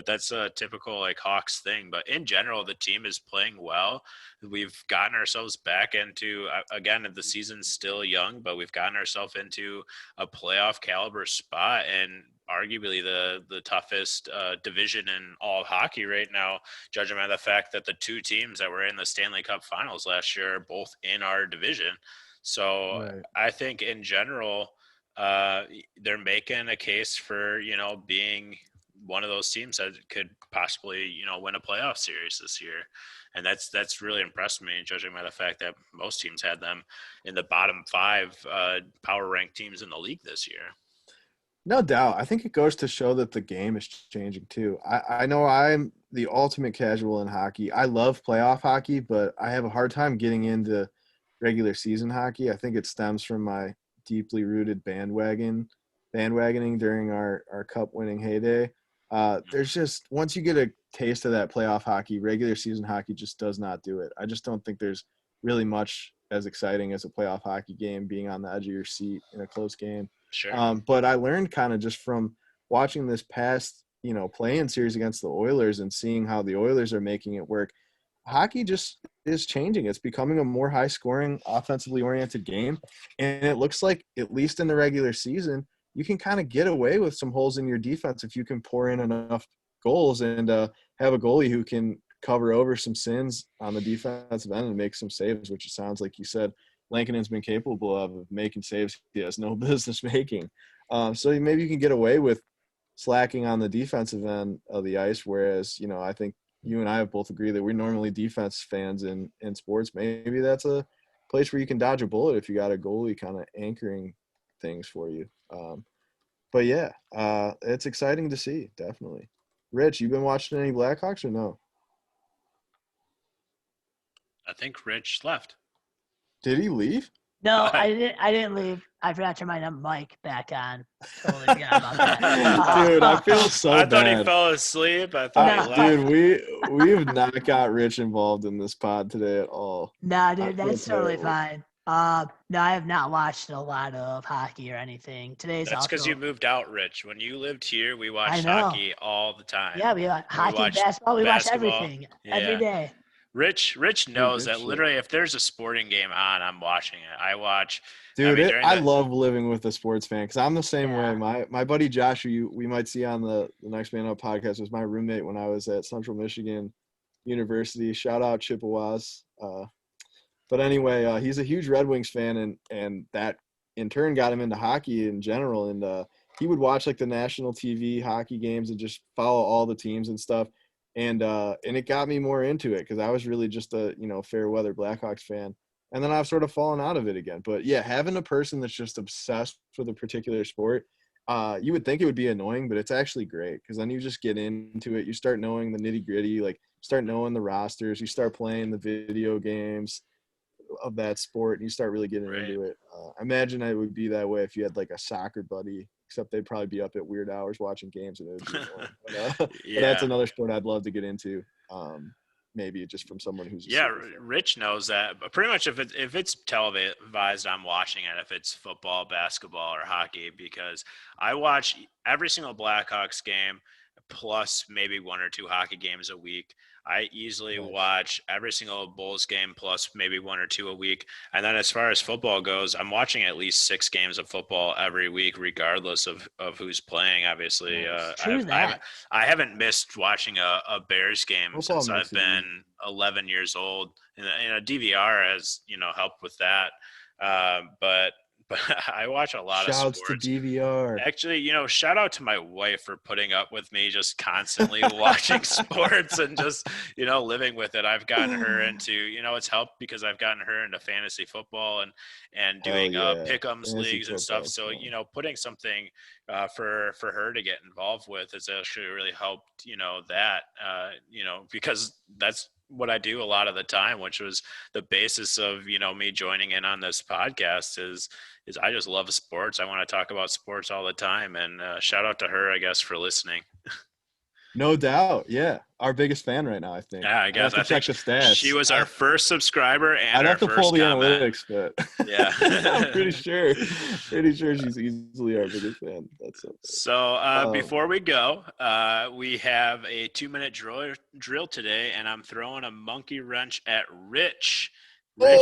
that's a typical like Hawks thing. But in general, the team is playing well. We've gotten ourselves back into, again, the season's still young, but we've gotten ourselves into a playoff caliber spot and arguably the toughest division in all of hockey right now, judging by the fact that the two teams that were in the Stanley Cup Finals last year are both in our division. So
Right.
I think in general, they're making a case for, being one of those teams that could possibly, win a playoff series this year. And that's really impressed me, judging by the fact that most teams had them in the bottom 5 power ranked teams in the league this year.
No doubt. I think it goes to show that the game is changing too. I know I'm the ultimate casual in hockey. I love playoff hockey, but I have a hard time getting into regular season hockey. I think it stems from my deeply rooted bandwagoning during our cup winning heyday. There's just, once you get a taste of that playoff hockey, regular season hockey just does not do it. I just don't think there's really much as exciting as a playoff hockey game being on the edge of your seat in a close game.
Sure.
But I learned kind of just from watching this past, play-in series against the Oilers and seeing how the Oilers are making it work. Hockey just is changing. It's becoming a more high-scoring, offensively oriented game. And it looks like, at least in the regular season, you can kind of get away with some holes in your defense if you can pour in enough goals and have a goalie who can cover over some sins on the defensive end and make some saves, which it sounds like you said Lankinen's been capable of making saves he has no business making. So maybe you can get away with slacking on the defensive end of the ice, whereas, I think you and I have both agreed that we're normally defense fans in sports. Maybe that's a place where you can dodge a bullet if you got a goalie kind of anchoring things for you. But yeah, it's exciting to see, definitely. Rich, you been watching any Blackhawks or no?
I think Rich left.
Did he leave?
No, I didn't leave. I forgot to turn my mic back on. Totally forgot about that.
Dude, I feel so
I
bad.
thought he fell asleep. I thought he left.
Dude, we have not got Rich involved in this pod today at all.
No, dude, that's totally fine. No, I have not watched a lot of hockey or anything.
That's because you moved out, Rich. When you lived here, we watched hockey all the time.
Yeah, we watch hockey, basketball. We watch everything every day.
Rich knows that literally if there's a sporting game on, I'm watching it. I watch.
Dude, I love living with a sports fan because I'm the same way. My buddy Josh, who we might see on the Next Man Up podcast, was my roommate when I was at Central Michigan University. Shout out Chippewas. But anyway, he's a huge Red Wings fan, and that in turn got him into hockey in general. And he would watch like the national TV hockey games and just follow all the teams and stuff. And it got me more into it because I was really just a fair weather Blackhawks fan, and then I've sort of fallen out of it again. But yeah, having a person that's just obsessed with a particular sport, you would think it would be annoying, but it's actually great because then you just get into it. You start knowing the nitty gritty, like start knowing the rosters, you start playing the video games of that sport, and you start really getting into it. Imagine it would be that way if you had like a soccer buddy. Except they'd probably be up at weird hours watching games, and it would be annoying. But that's another sport I'd love to get into. Maybe just from someone who's
Rich knows that. But pretty much if it's televised, I'm watching it. If it's football, basketball, or hockey, because I watch every single Blackhawks game plus maybe 1 or 2 hockey games a week. I easily
Nice.
watch every single Bulls game plus maybe 1 or 2 a week. And then as far as football goes, I'm watching at least 6 games of football every week, regardless of who's playing. Obviously,
Nice.
True that.
I haven't missed watching a Bears game
Football
since
makes
I've
it easy.
been 11 years old. And a DVR has, helped with that. But I watch a lot of
Shouts to
sports.
DVR.
Actually, shout out to my wife for putting up with me just constantly watching sports and just, living with it. I've gotten her into, it's helped because I've gotten her into fantasy football and doing
yeah.
pick'ems
Fantasy
leagues and stuff.
football's
So,
fun.
putting something for her to get involved with has actually really helped, because that's what I do a lot of the time, which was the basis of, me joining in on this podcast is I just love sports. I want to talk about sports all the time, and shout out to her, I guess, for listening.
No doubt. Yeah. Our biggest fan right now, I think.
Yeah, I guess.
I have to check the stats.
She was our first subscriber and
I'd
our
have to
first
pull the
comment.
analytics, but
Yeah.
I'm pretty sure she's easily our biggest fan. That's
so before we go, we have a 2-minute drill today, and I'm throwing a monkey wrench at Rich. Rich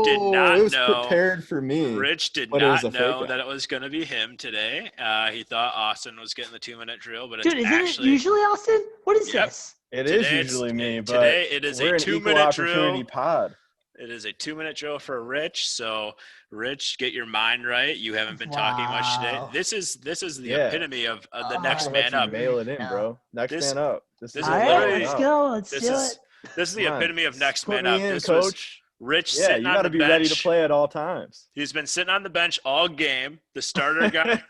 did not
it was
know.
prepared for me.
Rich did
but it was
not
a
know
fake
that it was going to be him today. He thought Austin was getting the 2-minute drill, but it's
Dude, isn't
actually
it usually Austin? What is
Yep.
this?
It
Today
is
it's-
usually me, but
today it is
we're
a
an equal
2-minute
opportunity
drill.
pod.
It is a 2-minute drill for Rich. So, Rich, get your mind right. You haven't been talking much today.
Wow.
This is the
Yeah.
epitome of the
Oh,
next
I'll
man
let you
up.
mail it in,
No.
bro. Next
This-
man up.
this
All
is
right,
literally-
let's go. Let's
This
do
is
it.
this is the
Come on.
epitome of next
Put
man
me
up.
in,
This was
coach.
Rich
Yeah,
sitting
you
on
got
the
to be
bench.
ready to play at all times.
He's been sitting on the bench all game. The starter guy.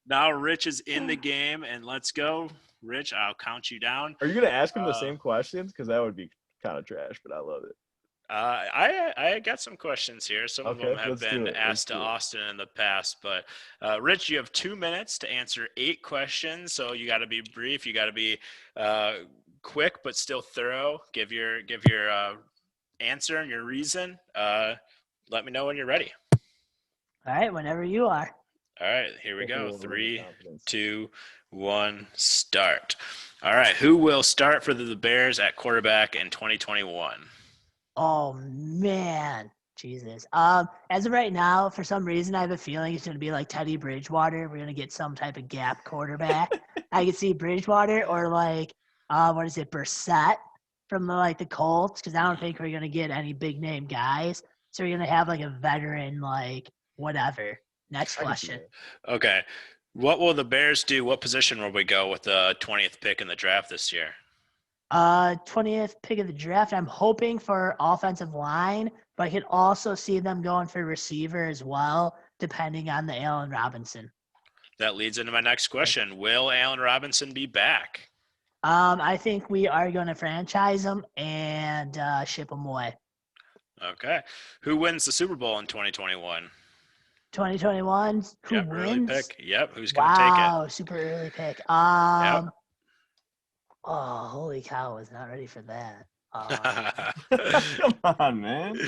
Now Rich is in the game, and let's go. Rich, I'll count you down.
Are you going to ask him the
Uh,
same questions? Because that would be kind of trash, but I love it.
I got some questions here. Some of
Okay,
them have
let's do
been
it.
asked to
Let's do it.
Austin in the past, but Rich, you have 2 minutes to answer 8 questions. So you got to be brief. You got to be quick, but still thorough. Give your answer and your reason. Let me know when you're ready.
All right, whenever you are.
All right, here we
Hopefully
go.
we'll win with
3,
confidence.
2, 1, start. All right, who will start for the Bears at quarterback in 2021?
Oh man, Jesus. As of right now, for some reason, I have a feeling it's gonna be like Teddy Bridgewater. We're gonna get some type of gap quarterback. I could see Bridgewater or like, what is it, Brissett from the Colts, because I don't think we're gonna get any big name guys. So we're gonna have like a veteran, like whatever. Next
I can see
question.
that.
Okay. What will the Bears do? What position will we go with the 20th pick in the draft this year?
20th pick of the draft. I'm hoping for offensive line, but I could also see them going for receiver as well, depending on the Allen Robinson.
That leads into my next question. Will Allen Robinson be back?
I think we are going to franchise him and ship him away.
Okay. Who wins the Super Bowl in 2021?
2021. Who
Yep,
wins?
early pick. Yep, who's going to take
Wow, super early pick.
Yep.
Oh, holy cow! I was not ready for that.
it?
Come on, man.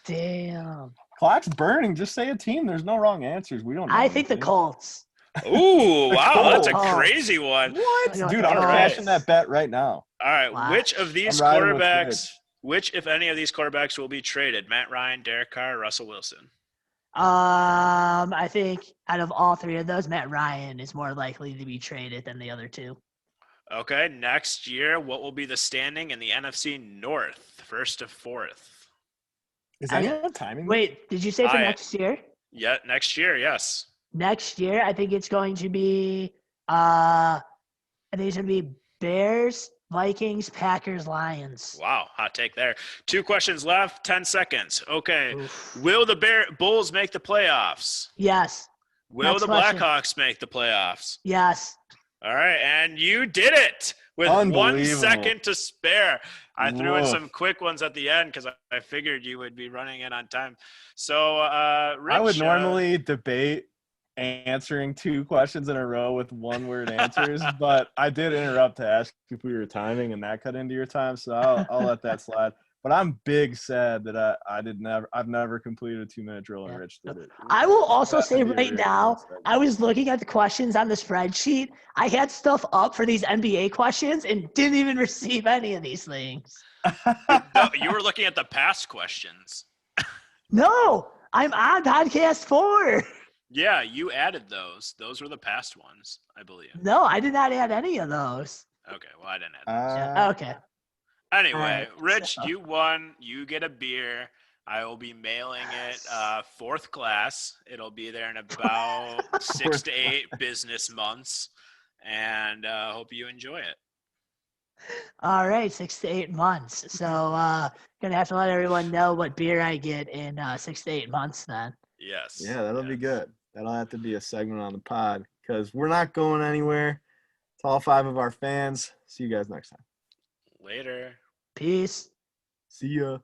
Damn.
Clock's burning. Just say a team. There's no wrong answers. We don't know
I think the
anything.
Colts.
Ooh, wow, that's a
Colts.
crazy one.
What?
I got
Dude,
the
I'm
Colts.
cashing that bet right now.
All right,
Wow.
which of these
I'm riding with
quarterbacks, which, if any of these quarterbacks will be traded? Matt Ryan, Derek Carr, Russell Wilson?
I think out of all three of those, Matt Ryan is more likely to be traded than the other two.
Okay, next year, what will be the standing in the NFC North, 1st to 4th?
Is
I-
anyone timing?
Wait, did you say for
I-
next year?
Yeah, next year, yes.
Next year, I think it's going to be I think it's going to be Bears, Vikings, Packers, Lions.
Wow, hot take there. 2 questions left, 10 seconds. Okay,
Oof.
will the Bulls make the playoffs?
Yes.
Will
Next
the
question.
Blackhawks make the playoffs?
Yes.
All right, and you did it with 1
Unbelievable.
second to spare. I threw in
Woof.
some quick ones at the end because I figured you would be running in on time. So, Rich,
I would normally debate answering 2 questions in a row with 1-word answers, but I did interrupt to ask if we were timing, and that cut into your time, so I'll let that slide. But I'm big sad that I've never completed a 2-minute drill and
Yeah.
Rich did it.
I will also
That
say
would be a
right
really
now,
good segment.
I was looking at the questions on the spreadsheet. I had stuff up for these NBA questions and didn't even receive any of these things.
No, you were looking at the past questions.
No, I'm on podcast 4.
Yeah, you added those. Those were the past ones, I believe.
No, I did not add any of those.
Okay, well, I didn't add those.
Yeah, okay.
Anyway,
right,
Rich,
so-
you won. You get a beer. I will be mailing it 4th class. It'll be there in about 6 to 8 business months, and hope you enjoy it.
All right, 6 to 8 months. So gonna have to let everyone know what beer I get in 6 to 8 months then.
Yes.
Yeah, that'll be good. That'll have to be a segment on the pod because we're not going anywhere. To all 5 of our fans. See you guys next time.
Later.
Peace.
See ya.